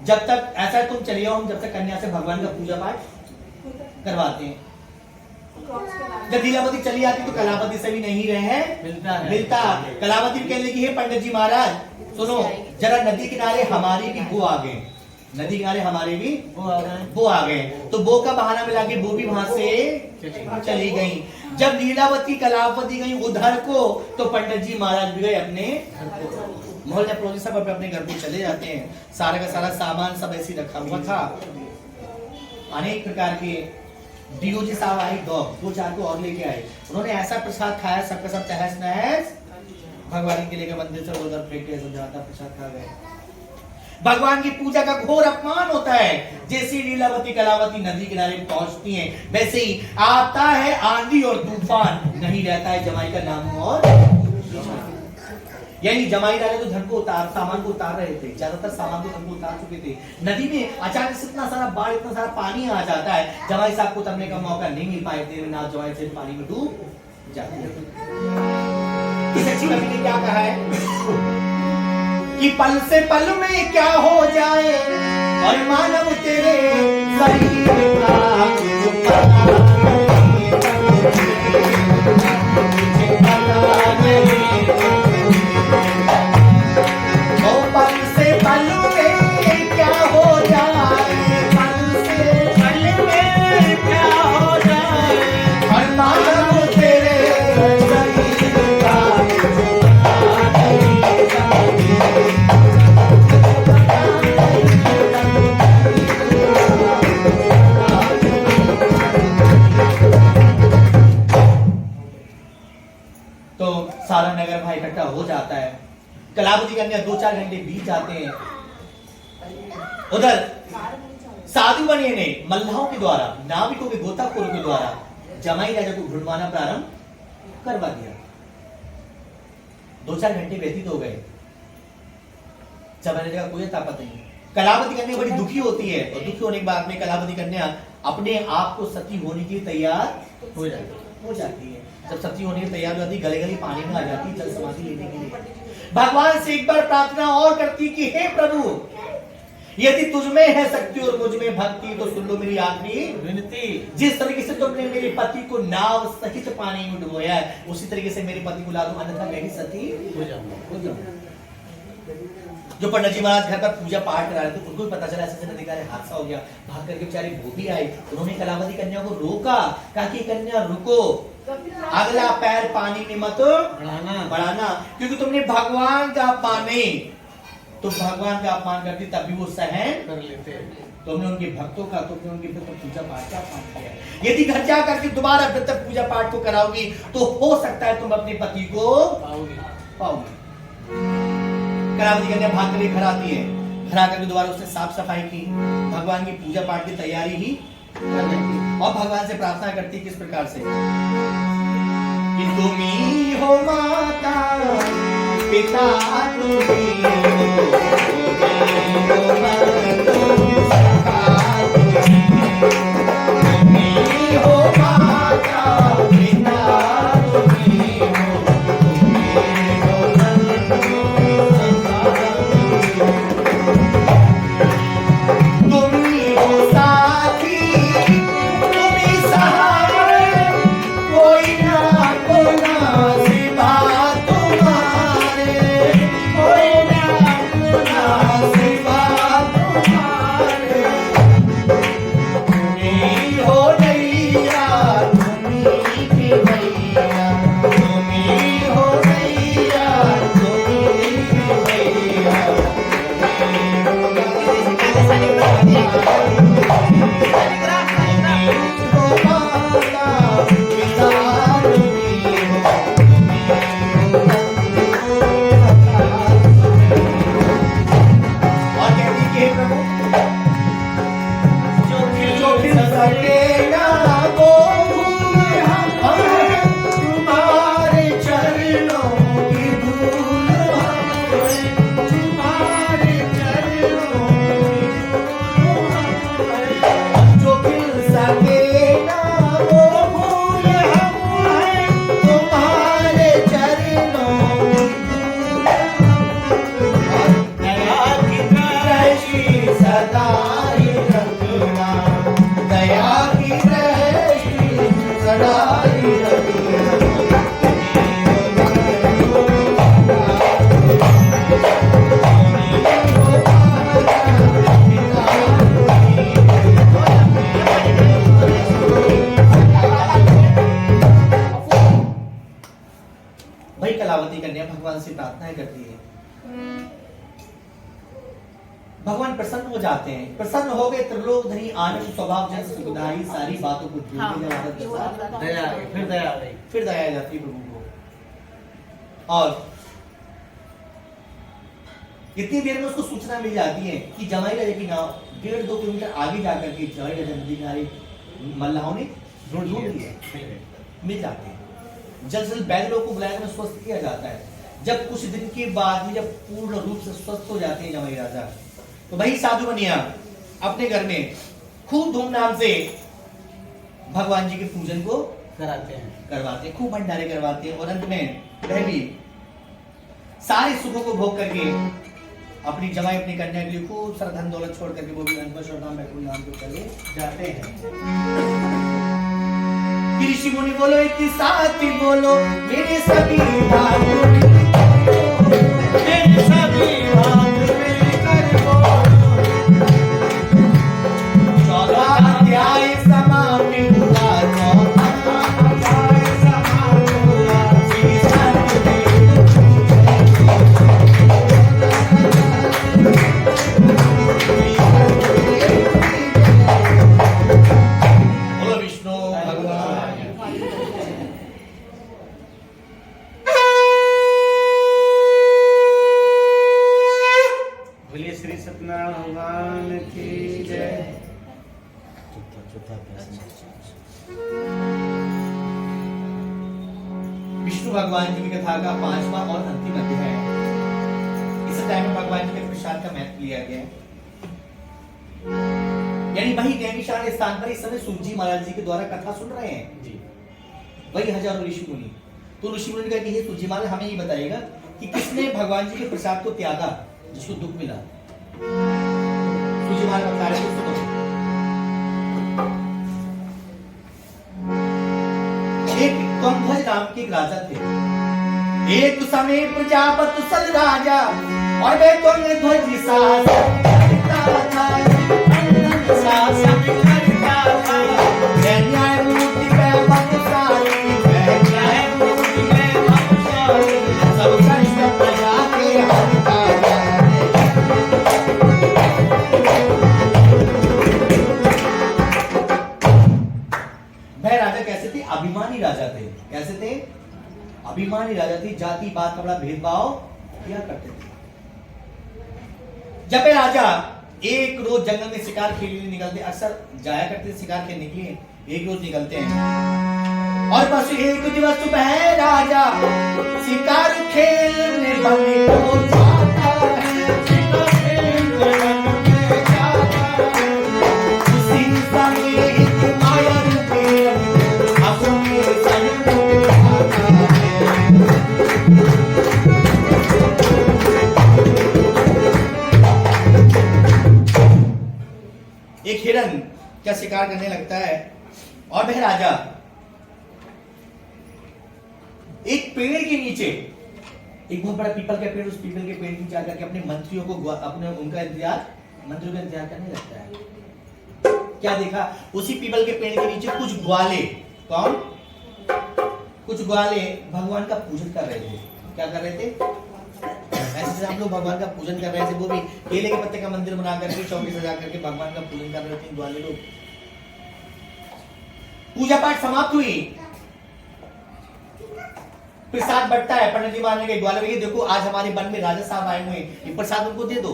जब तक ऐसा तुम चले जाओ, हम जब तक कन्या से भगवान का पूजा पाठ करवाते हैं। जब लीलावती चली आती तो कलावती से भी नहीं रहे मिलता। कलावती भी कहने लगी हे पंडित जी महाराज सुनो जरा, नदी किनारे हमारे भी वो आ गए, नदी किनारे हमारे भी वो आ गए। तो वो का बहाना मिला के वो भी वहां से चली गई। जब लीलावती कलावती गई उधर को तो पंडित जी महाराज भी गए अपने मोहल्ले पड़ोसी सब अपने घर को चले जाते हैं। सारा का सारा सामान सब ऐसे रखा हुआ था। अनेक प्रकार के डीओजी साहब आए, दो चार को और लेके आए। उन्होंने ऐसा प्रसाद खाया सबका सब तहस नहस, भगवान के लेकर मंदिर से उधर फेंके, समझाता प्रसाद खा गए। भगवान की पूजा का घोर अपमान होता है। जैसे लीलावती कलावती नदी किनारे पहुंचती हैं, वैसे ही आता है आंधी और तूफान, नहीं रहता है जमाई का नाम और यानी जमाई राजा तो धन को सामान को उतार रहे थे, ज्यादातर सामान को धन को उतार चुके थे। नदी में अचानक से इतना सारा बाढ़, इतना सारा पानी आ जाता है, जमाई साहब को उतरने का मौका नहीं मिल पाए, देर में नाव जमाई से पानी में डूब जाती है। इस अच्छी कवि ने क्या कहा है कि पल से पल में क्या हो जाए और मानव तेरे शरीर का सारा नगर भाई इकट्ठा हो जाता है। कलावती कन्या 2-4 घंटे बीत जाते हैं। उधर साधु बनिए ने मल्लाहों के द्वारा, नाविकों के गोताखोरों के द्वारा जमाई राजा को ढूंढवाना प्रारंभ करवा दिया। 2-4 घंटे व्यतीत हो गए, जमाई राजा का कोई ताकत नहीं। कलावती कन्या बड़ी दुखी होती है और दुखी होने के बाद में कलावती कन्या अपने आप को सती होने के लिए तैयार हो जाती है। जब सती होने के लिए तैयार हो जाती है, गले गले पानी में आ जाती है जल समाधि लेने के लिए। भगवान से एक बार प्रार्थना और करती कि हे प्रभु, यदि तुझमें है शक्ति और मुझ में भक्ति तो सुन लो मेरी आखिरी विनती। जिस तरीके से तुमने मेरे पति को नाव सहित पानी में डुबोया है, उसी तरीके से मेरे पति को ला दो, अन्यथा मैं ही सती हो जाऊंगा। जो पंडित जी महाराज घर पर पूजा पाठ करा रहे थे, उनको भी पता चला ऐसे नदी का हादसा हो गया। भाग करके बेचारे भूपी आए, उन्होंने कलावती कन्या को रोका, कहा कि कन्या रुको, अगला पैर पानी में मत बढ़ाना, क्योंकि तुमने भगवान का अपमान नहीं, तो भगवान का अपमान करती तभी वो सहन कर लेते। तुमने उनके भक्तों का, तुमने उनके पूजा पाठ का अपमान किया। यदि घर जा करके दोबारा पूजा पाठ को कराओगी तो हो सकता है तुम अपने पति को पाओगे। कलावती कन्या भाग करके घर आती है। घर आकर के दोबारा उसने साफ सफाई की, भगवान की पूजा पाठ की तैयारी ही कर रही थी और भगवान से प्रार्थना करती किस प्रकार से कि तुम ही हो माता पिता, तुम ही हो माता पिता, भगवान से प्रार्थना करती है। भगवान प्रसन्न हो जाते हैं। प्रसन्न हो गए, त्रिलोक धनी आनंद स्वभाव जन सुखदाई, सारी बातों को फिर दया आ जाती है प्रभु को। और इतनी देर में उसको सूचना मिल जाती है कि जमाई राजा की नाव 1.5-2 किलोमीटर आगे जाकर के जमाई राजा नदी किनारे मल्लाहों ने ढूंढ लिया, मिल जाते हैं। जल्द से जल्द बैल लोगों को बुलाकर स्वस्थ किया जाता है। जब कुछ दिन के बाद में जब पूर्ण रूप से स्वस्थ हो जाते हैं जमाई राजा, तो भाई साधु बनिया अपने घर में खूब धूमधाम से भगवान जी के पूजन को करवाते हैं, खूब भंडारे करवाते हैं, और अंत में वह भी सारे सुखों को भोग करके अपनी जमाई अपनी कन्या के लिए खूब सारा धन दौलत छोड़ करके वो भी अनपश और नाम बैठू नाम को चले जाते हैं। ऋषि मुनि बोलो एक साथ बोलो मेरे सभी भाग मेरे सभी भाग मिलकर बोलो। 14 अध्याय समाप्त हुआ, 14 अध्याय समाप्त हुआ। श्री सत्यदेव बोलो विष्णु भगवान। बोलिए श्री सत्यनारायण भगवान की जय। विष्णु भगवान जी की कथा का 5वां और अंतिम अध्याय है। इस अध्याय में भगवान जी के प्रसाद का महत्व लिया गया है। यानी वही नैमिषारण्य स्थान पर इस समय सूजी महाराज जी के द्वारा कथा सुन रहे हैं जी, वही हजारों ऋषि मुनि। तो ऋषि मुनि कहते हैं सूजी महाराज हमें ये बताइएगा कि किसने भगवान जी के प्रसाद को त्यागा जिसको दुख मिला। सूजी महाराज बता रहे हैं एक कंभज नाम के एक राजा थे। एक समय प्रजापति सल राजा और वे ध्वज शासन करता था। न्यायमूर्ति में बंसाली, न्यायमूर्ति में बंसाली, सब कष्ट प्रजा के हरता है। वह राजा कैसे थे? अभिमानी राजा थे। कैसे थे? अभिमानी राजा थे। जाति बात का बड़ा भेदभाव किया करते थे। जब वे राजा एक रोज जंगल में शिकार खेलने निकलते, अक्सर जाया करते शिकार खेलने के लिए, एक रोज निकलते हैं और बस एक दिवस सुबह राजा शिकार खेलने बने को जाता है। शिकार खेलने बने जाता है। उसी समय एक माया रूपी अपने संग आता है। एक हिरन क्या शिकार करने लगता है और वह राजा एक पेड़ के नीचे, एक बहुत बड़ा पीपल का पेड़, उस पीपल के पेड़ के नीचे आकर के अपने मंत्रियों को मंत्रियों का इंतजार करने लगता है। क्या देखा? उसी पीपल के पेड़ के नीचे कुछ ग्वाले, कौन? कुछ ग्वाले भगवान का पूजन कर रहे थे। क्या कर रहे थे? ऐसे हम लोग भगवान का पूजन कर रहे थे, वो भी केले के पत्ते का मंदिर बना करके चौकी सजा करके भगवान का पूजन कर रहे थे ग्वाले लोग। पूजा पाठ समाप्त हुई, प्रसाद बंटता है। पंडित जी मारने के ग्वाले भैया देखो आज हमारे वन में राजा साहब आए हुए हैं, ये प्रसाद उनको दे दो।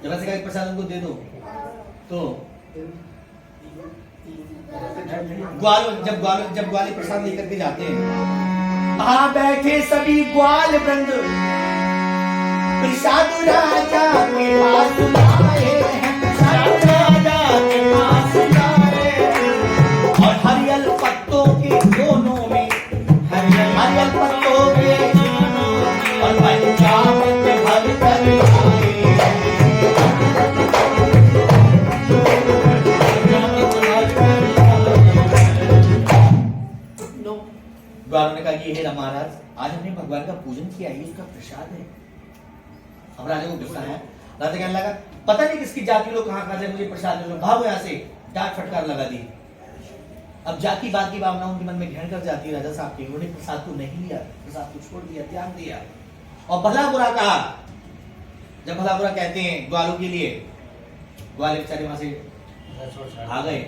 जब ऐसे कहा प्रसाद उनको दे दो, तो जब ग्वाले प्रसाद लेकर के जाते हैं, वहां बैठे सभी ग्वाल वृंद प्रसाद राजा के पास लाए हैं, प्रसाद राजा के पास लाए हैं। और हरियल पत्तों के दोनों में, हरियल पत्तों के और पंचामृत भर कर आए। ग्वालों ने कहा कि हे महाराज आज हमने भगवान का पूजन किया, ये उसका प्रसाद है। अब राजा को गुस्सा है। राजा कहने लगा पता नहीं किसकी जाति लोग कहां खा जाए, मुझे प्रसाद दे दो, भागो यहाँ से। डांट फटकार लगा दी। अब जाति बात की भावना उनके मन में घेर कर जाती है राजा साहब की। उन्होंने प्रसाद को नहीं लिया, प्रसाद को छोड़ दिया, त्याग दिया और भला बुरा कहा। जब भला बुरा कहते हैं ग्वालों के लिए, ग्वाले बेचारे वहां से आ गए।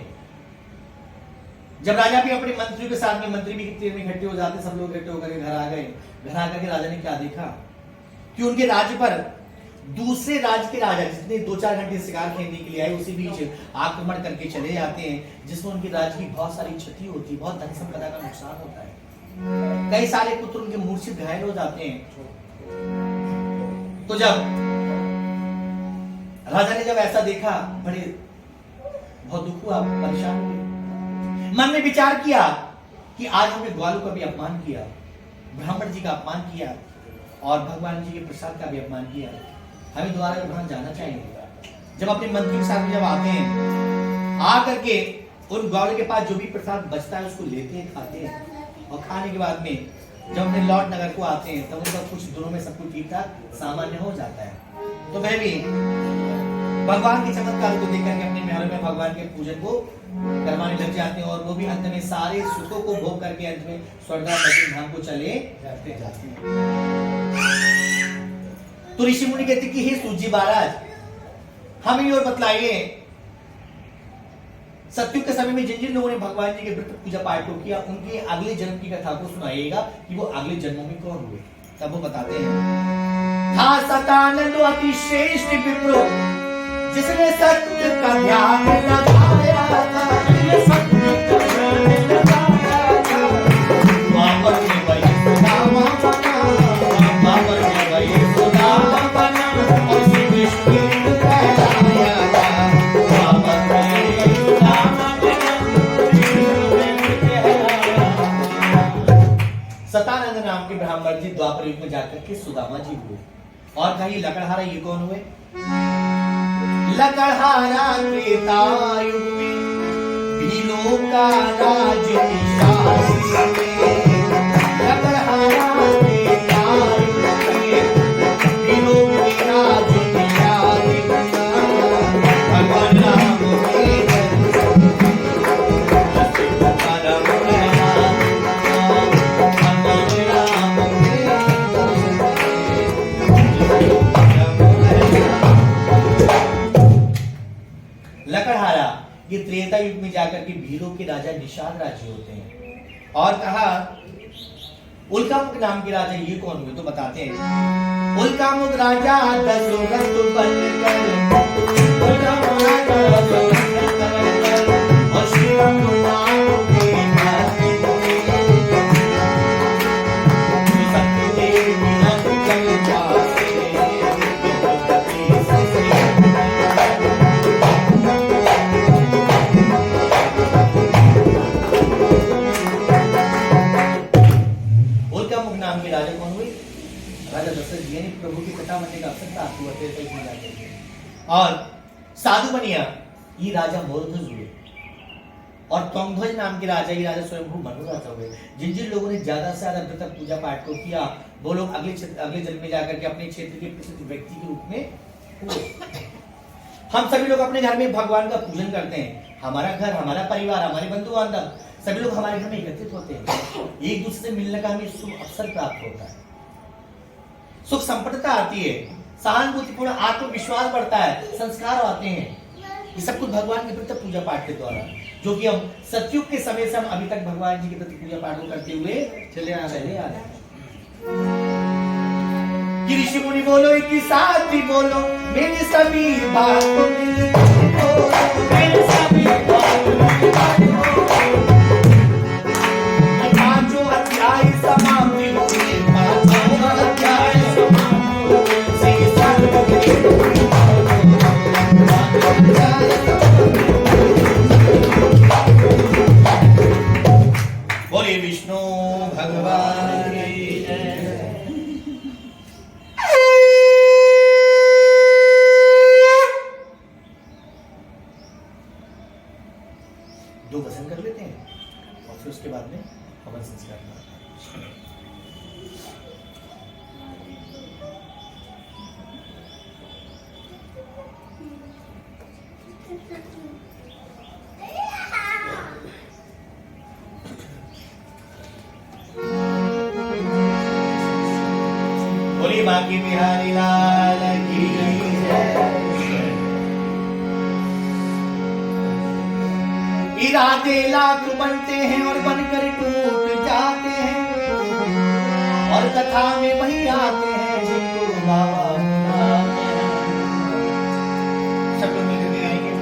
जब राजा भी अपने मंत्रियों के साथ में, मंत्री भी कितने में इकट्ठे हो जाते, सब लोग इकट्ठे होकर घर आ गए। घर आकर के राजा ने क्या देखा कि उनके राज्य पर दूसरे राज्य के राजा जितने 2-4 घंटे शिकार खेलने के लिए आए, उसी बीच आक्रमण करके चले जाते हैं, जिसमें उनके राज्य की बहुत सारी क्षति होती है, बहुत धन संपदा का नुकसान होता है। कई सारे पुत्र उनके मूर्छित घायल हो जाते हैं। तो जब राजा ने जब ऐसा देखा, बड़े बहुत दुख हुआ, परेशान हुए, मन में विचार किया कि आज हमने ग्वालों का भी अपमान किया, ब्राह्मण जी का अपमान किया और भगवान जी के प्रसाद का भी अपमान किया, हमें दोबारा वहां जाना चाहिए। जब अपने मंत्री के साथ जब आते हैं, आकर के उन ग्वालों के पास जो भी प्रसाद बचता है उसको लेते हैं, खाते हैं, और खाने के बाद में जब अपने लॉर्ड नगर को आते हैं तब उनका कुछ दिनों में सब कुछ ठीक ठाक सामान्य हो जाता है। तो वह भी भगवान के चमत्कार को देखकर के अपने महल में भगवान के पूजन को करवाने लग जाते हैं, और वो भी अंत में सारे सुखों को भोग करके अंत में स्वर्गराज धाम को चले जाते हैं। तो ऋषि मुनि कहते कि हे सूत जी महाराज, हमें और बतलाइए, सतयुग के समय में जिन जिन लोगों ने भगवान जी के व्रत पूजा पाठ को किया, उनके अगले जन्म की कथा को सुनाइएगा कि वो अगले जन्मों में कौन हुए। तब वो बताते हैं, था सतानंद अति श्रेष्ठ विप्रो, जिसने सत्य का ध्यान लगाया था, वापर में वही सुदामा बना, वापर में वही सुदामा बना, और श्री कृष्ण की कहलाया था, वापर में वही सुदामा बना, सतानंद नाम के ब्राह्मण जी द्वापर युग में जाकर के सुदामा जी हुए। और कहिए लकड़हारा ये कौन हुए? लकड़हारा त्रेता युग में भीलों का राज निशासी में, लकड़हारा त्रेता युग में भीलों के राज निशासी में, भगवान राम के लकड़हारा ये त्रेता युग में जाकर के भीलों के राजा निषाद राज्य होते हैं। और कहा उल्कामुख नाम के राजा ये कौन हुए? तो बताते हैं, उल्कामुख राजा दशरथ बनकर, उल्कामुख राजा दशरथ बनकर, और श्री राम नाम के नाते सत्यदेव बिनत कल जासे, नाम के राजा कौन हुए? राजा दशरथ जी ने प्रभु की कथा बनने का अवसर प्राप्त हुआ थे। और साधु बनिया ये राजा मोरध्वज हुए, और तोंगध्वज नाम के राजा ये राजा स्वयंभू मनुराजा हुए। जिन जिन लोगों ने ज्यादा से ज्यादा व्रत पूजा पाठ को किया, वो लोग अगले जन्म में जाकर के अपने क्षेत्र के प्रसिद्ध व्यक्ति के रूप में हुए। हम सभी लोग अपने घर में भगवान का पूजन करते हैं। हमारा घर, हमारा परिवार, हमारे बंधु बांधव सभी लोग हमारे घर में एकत्रित होते हैं। एक दूसरे से मिलने का हमें शुभ अवसर प्राप्त होता है, सुख संपन्नता आती है, सहानुभूतिपूर्ण आत्मविश्वास बढ़ता है, संस्कार आते हैं। ये सब कुछ भगवान के प्रति पूजा पाठ के द्वारा, जो कि हम सतयुग के समय से हम अभी तक भगवान जी के प्रति पूजा पाठ करते हुए चले आ रहे हैं। कि ऋषि मुनि बोलो एक साथ ही बोलो, मेरी सभी बातों में मेरी सभी बातों में पांचों अध्याय समाप्ति हुई, पांचों अध्याय बोले विष्णु भगवान की जय। दो वचन कर लेते हैं और फिर उसके बाद में हवन संस्कार करते हैं। बोली बाकी बिहारी लाल की जय। इरादे लाख बनते हैं और बनकर टूट जाते हैं, और कथा में वही आते हैं जिनको बाबा बुलाते हैं। सब लोग मिलकर गाएंगे।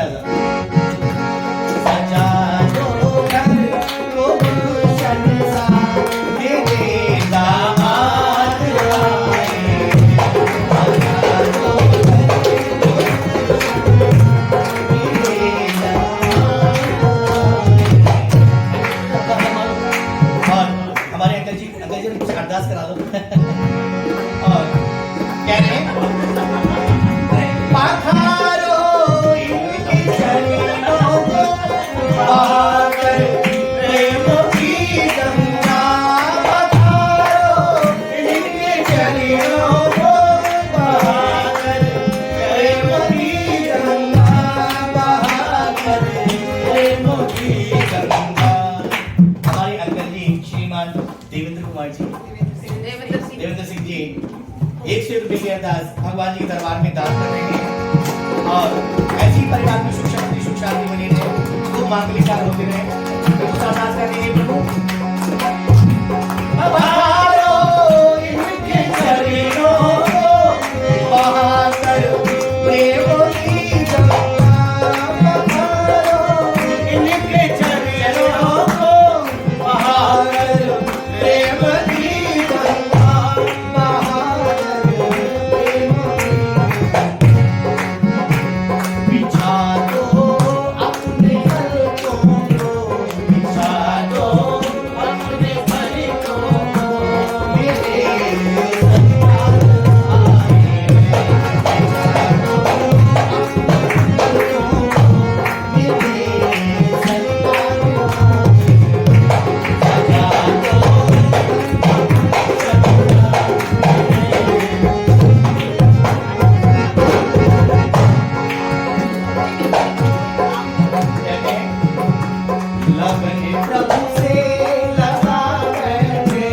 आजा। सजा दो घर को गुलशन सा, मेरे दामाद आए। सजा दो घर को मेरे दामाद आए। और हमारे अंकल जी कुछ अरदास करा दो। और कह रहे हैं पधारो इनके चरणों को, बहाकर प्रेम की गंगा। पधारो इनके चरणों को, बहाकर प्रेम की गंगा। बहाकर प्रेम की गंगा। हमारे अंकल जी श्रीमान देवेंद्र कुमार जी, देवेंद्र सिंह जी 100 रुपए की अरदास भगवान जी के दरबार में दान कर रहे हैं। और ऐसी परिवार में सुख शांति बनी रहे, खूब मांगलिक कार्य होते रहे। तो अरदास करेंगे प्रभु। पधारो इनके चरणों को, बहाकर प्रेम की गंगा। पधारो इनके चरणों को, बहाकर प्रेम की गंगा। बिछा दो अपने पलकों को, बिछा दो अपने पलकों को, मेरे सरकार आए। बिछा दो अपने पलकों को, मेरे सरकार आए। सजा दो लगने प्रभु से लगा बैठे।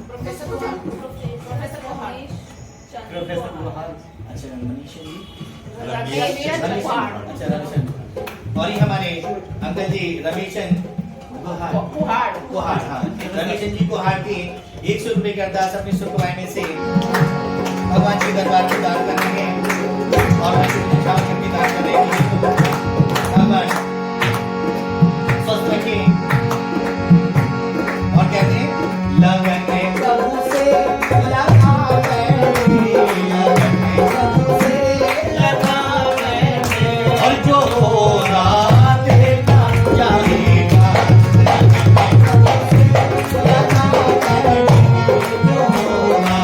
Professor Kuhad, professor Kuhad, professor Kuhad. अच्छा मनीषा जी, रमेश कुहाड़, अच्छा रमेशन। और ये हमारे अंकल जी रमेशन कुहाड़, कुहाड़, हाँ रमेशन जी कुहाड़ की 100 रुपए की अरदास अपनी सुखवाई में से भगवान के दरबार में दान कर रहे हैं। और दान कर रहे हैं। भगवान स्वस्थ रखे। और कहते हैं लगने प्रभु से लगा बैठे, लगने प्रभु से लगा बैठे। और जो होगा देखा जाएगा, लगा बैठे। जो होगा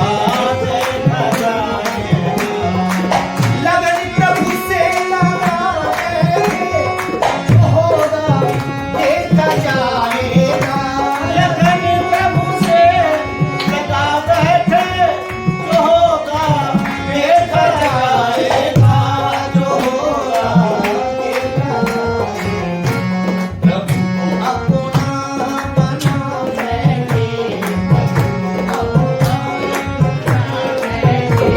देखा जाएगा। लगन प्रभु से लगा बैठे, जो होगा देखा जाएगा। लगन प्रभु से लगा बैठे, जो होगा देखा जाएगा। जो होगा देखा जाएगा। प्रभु को अपना बना बैठे, प्रभु को अपना बना बैठे।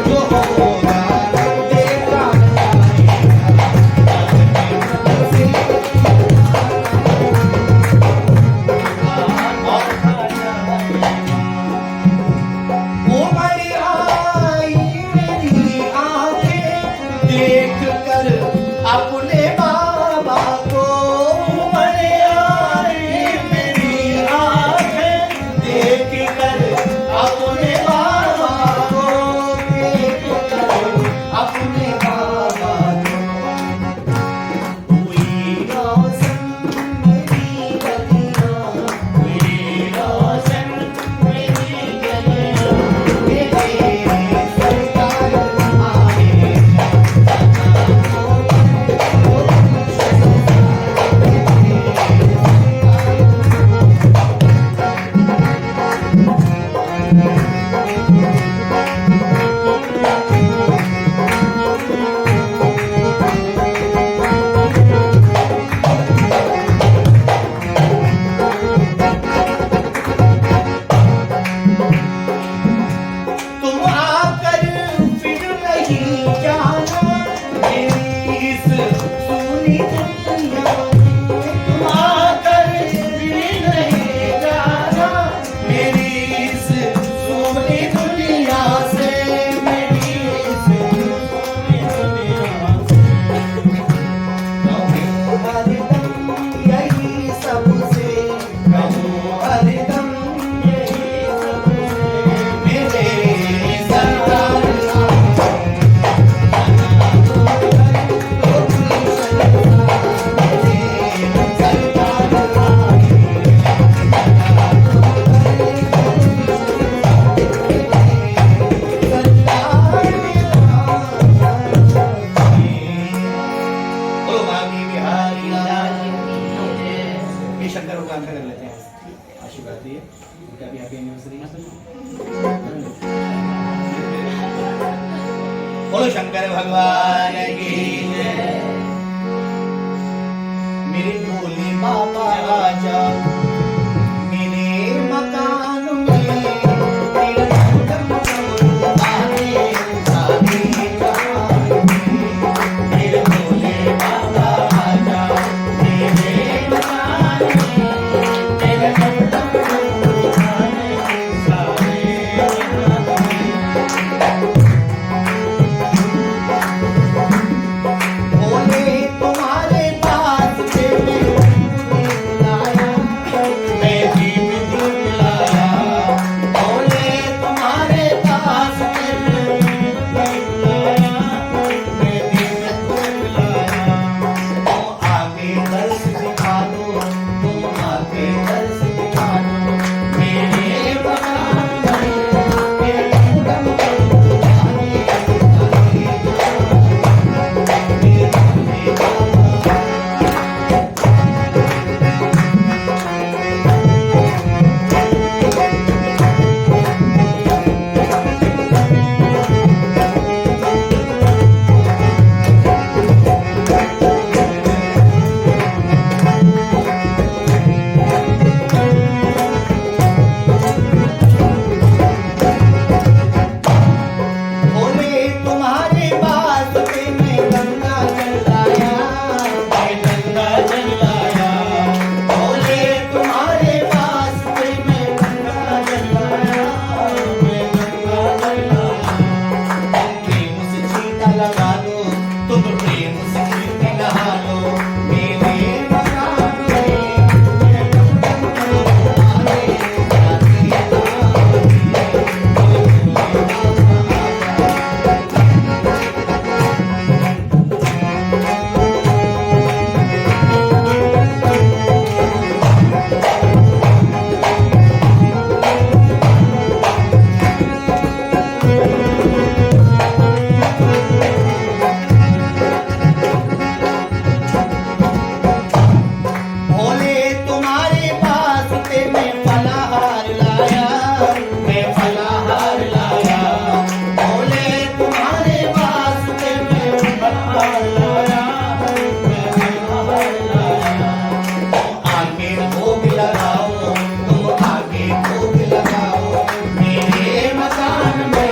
जो होगा देखा उमड़ आई मेरी आंखें देख कर अपने बाबा को। उमड़ आई मेरी आंखें देख कर अपने बाबा को, देख कर अपने बाबा को। हुई रोशन मेरी गलियां, हुई रोशन मेरी गलियां। मेरे सरकार आए। बोलो शंकर भगवान की जय। मेरे भोले बाबा आजा मेरे मकान में, तेरा दम आगे आगे जहान में। मेरे भोले बाबा आजा मेरे मकान में, तेरा दम आगे सारे जहान में। भोले तुम्हारे पास से मैं लाया, मैं दीप दीप लाया। भोले तुम्हारे पास से मैं दीप लाया, मैं दीप दीप लाया। तुम आके दर्श दिखा दो, तुम आके दर्श दिखा दो मेरे मकान में, मेरे दम आगे भोले तुम्हारे पास से मैं गंगा जल लाया, मैं गंगा जल लाया। भोले तुम्हारे पास से मैं गंगा जल लाया, मैं गंगा जल लाया। तुम प्रेम से छींटा लगा लो, तुम प्रेम से छींटे नहा लो मेरे मकान में, मेरे दम आगे आगे भोले तुम्हारे पास से मैं फलाहार लाया, मैं फलाहार लाया। भोले तुम्हारे पास से मैं फलाहार लाया, मैं फलाहार लाया। तुम आके भोग लगाओ, तुम आके भोग लगाओ मेरे मकान में।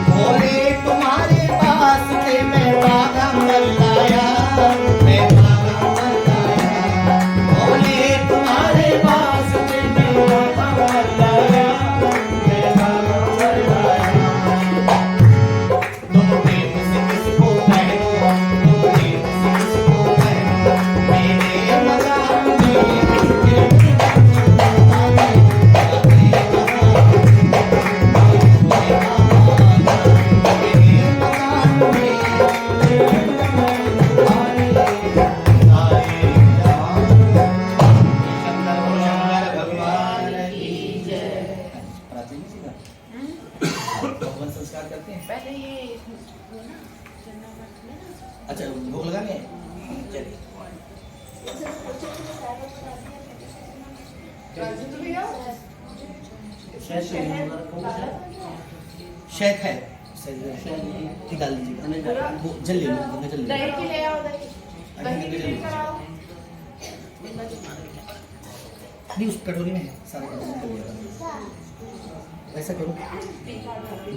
भोले तुम्हारे पास से मैं बागंबर लाया, मैं बागंबर लाया। भोले तुम्हारे पास से मैं बागंबर लाया, मैं बागंबर लाया। तुम प्रेम से किसको कह दो, तुम प्रेम से किसको कह दो मेरे मकान में, मेरे संस्कार करते हैं। पहले ये वो ना चन्ना मत लेना। अच्छा भोग लगाने चलिए। राजू तो भैया शेख है निकाल लीजिएगा, वो जल ले लो, गंगा जल ले दही लो। की ले आओ, दही दही भी लेकर आओ। नहीं उस कटोरी में है सारा कटोरी कर लिया। ऐसा करो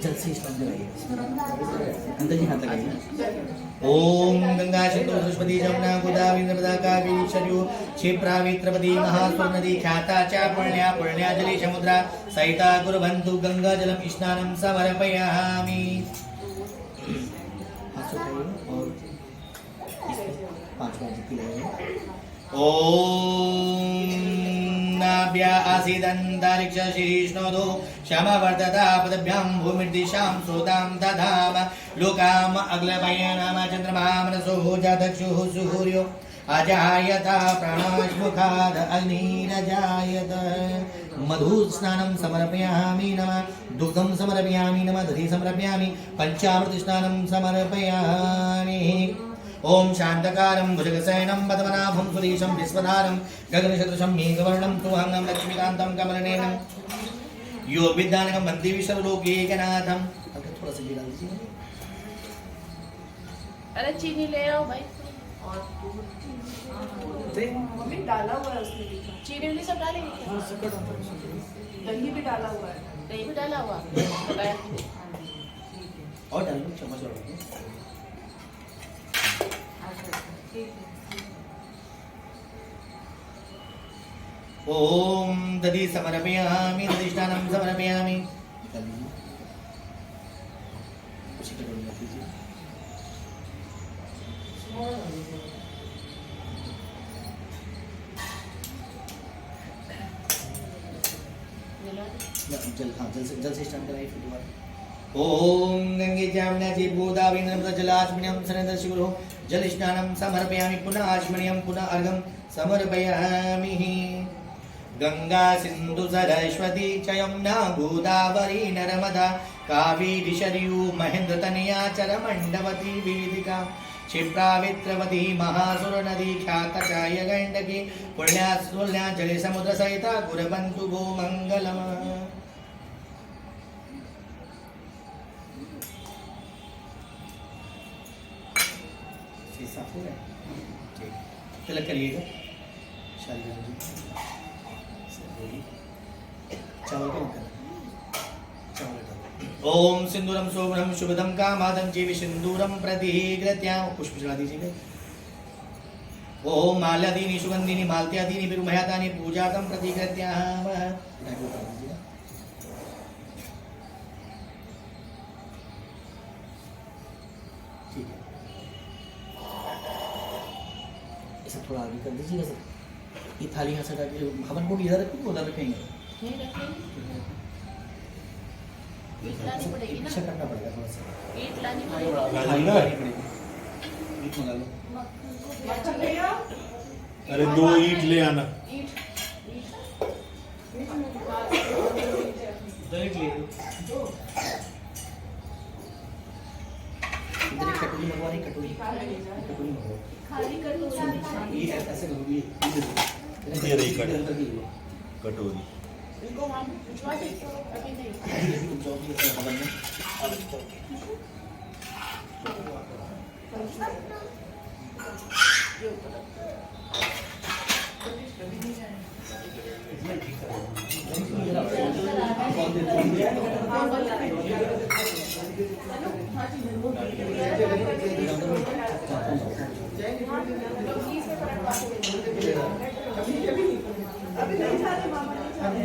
जल से स्टॉप लगाइए, अंदर ही हाथ लगाइए। ओम गंगा शक्ति सरस्वती जमुना गोदावरी नर्मदा कावेरी सरयू क्षिप्रा द्रौपदी महासुर नदी ख्याता च पुण्या पुण्या जले समुद्रा सहिता कुर्वन्तु गंगा जलम स्नानं समर्पयामि। हाथ उठाइए और इसको 5 बार जितनी लगाइए। ओम नाभ्या आसीदन्तरिक्षशीर्ष्णोदो क्षमवर्धता पदभ्यां भूमिर्दिशां श्रोतां दधाम लोकाम अग्लपयनाम चन्द्रमां मनसोः जातक्षुः सूर्यो अजायत प्राणाश्मुखाद अग्निरजायत मधु स्नानं समर्पयामि नमः दुग्धं समर्पयामि नमः दधि समर्पयामि पंचामृत स्नानं समर्पयामि ओम शांतकारं भुजगशयनं पद्मनाभं सुरेशं विश्वधारं गगनसदृशं मेघवर्णं तुभंगं लक्ष्मीकान्तं कमलनयनं यो विद्यानकं वन्दे विश्वलोकैकनाथं। थोड़ा सा गिरा दीजिए। अरे चीनी ले आओ भाई। और मम्मी डाला हुआ है उसने भी। चीनी भी सब डालेंगे क्या? दही भी डाला हुआ है। दही भी डाला हुआ बताया। और डाल दो चम्मच और डाल दो। ओम दधि समर्पयामि दधिष्ठानं समर्पयामि। उसी के रोल में कीजिए। जल हाँ जल से स्टार्ट कराइए फिर दोबारा। ओम गंगे जामनाथि गोदावरी नर्मदा जलाचमनीयं सनदशिगुरो जल स्नानं समर्पयामि पुनः आचमनीयं पुनः अर्घं समर्पयामि। गंगा सिंधु सरस्वती च यमुना गोदावरी नर्मदा कावेरी सरयू महेंद्र तनया चरमंडवती वेदिका क्षिप्रावित्रवती महासुर नदी ख्यातचाय गंडकी पुण्या सुल्या जले समुद्र सहिता कुर्वन्तु भो मंगलम्। साफ हो गया ठीक तिलक करिएगा शालिग्राम जी चावल का निकल चावल डालो। ओम सिंदूरम शोभनम शुभदम कामादम जीव सिंदूरम प्रतिगृत्या पुष्प चढ़ा दीजिएगा। ओम माल्यादीनि सुगंधिनि मालत्यादीनि विरुमयातानि पूजाकं प्रतिगृत्या ठीक है। इसे थोड़ा आगे कर दीजिएगा सर। ये थाली यहाँ से हटा के हवन को इधर रखेंगे उधर रखेंगे। नहीं रखेंगे। ईट लानी पड़ेगी ना। अच्छा करना पड़ेगा थोड़ा सा। ईट लानी पड़ेगी। थाली लानी पड़ेगी। ईट मंगा लो। मक्खन ले आओ। अरे 2 ईंट ले आना। ईंट। दो ईंट ले लो। इधर एक कटोरी मंगवा रही कटोरी कटोरी मंगवाओ। खाली कटोरी। ये ऐसे करोगी ये रही कटोरी। कटोरी इनको हम भिजवा दें अभी नहीं। अभी नहीं जाते मामा नहीं जाते।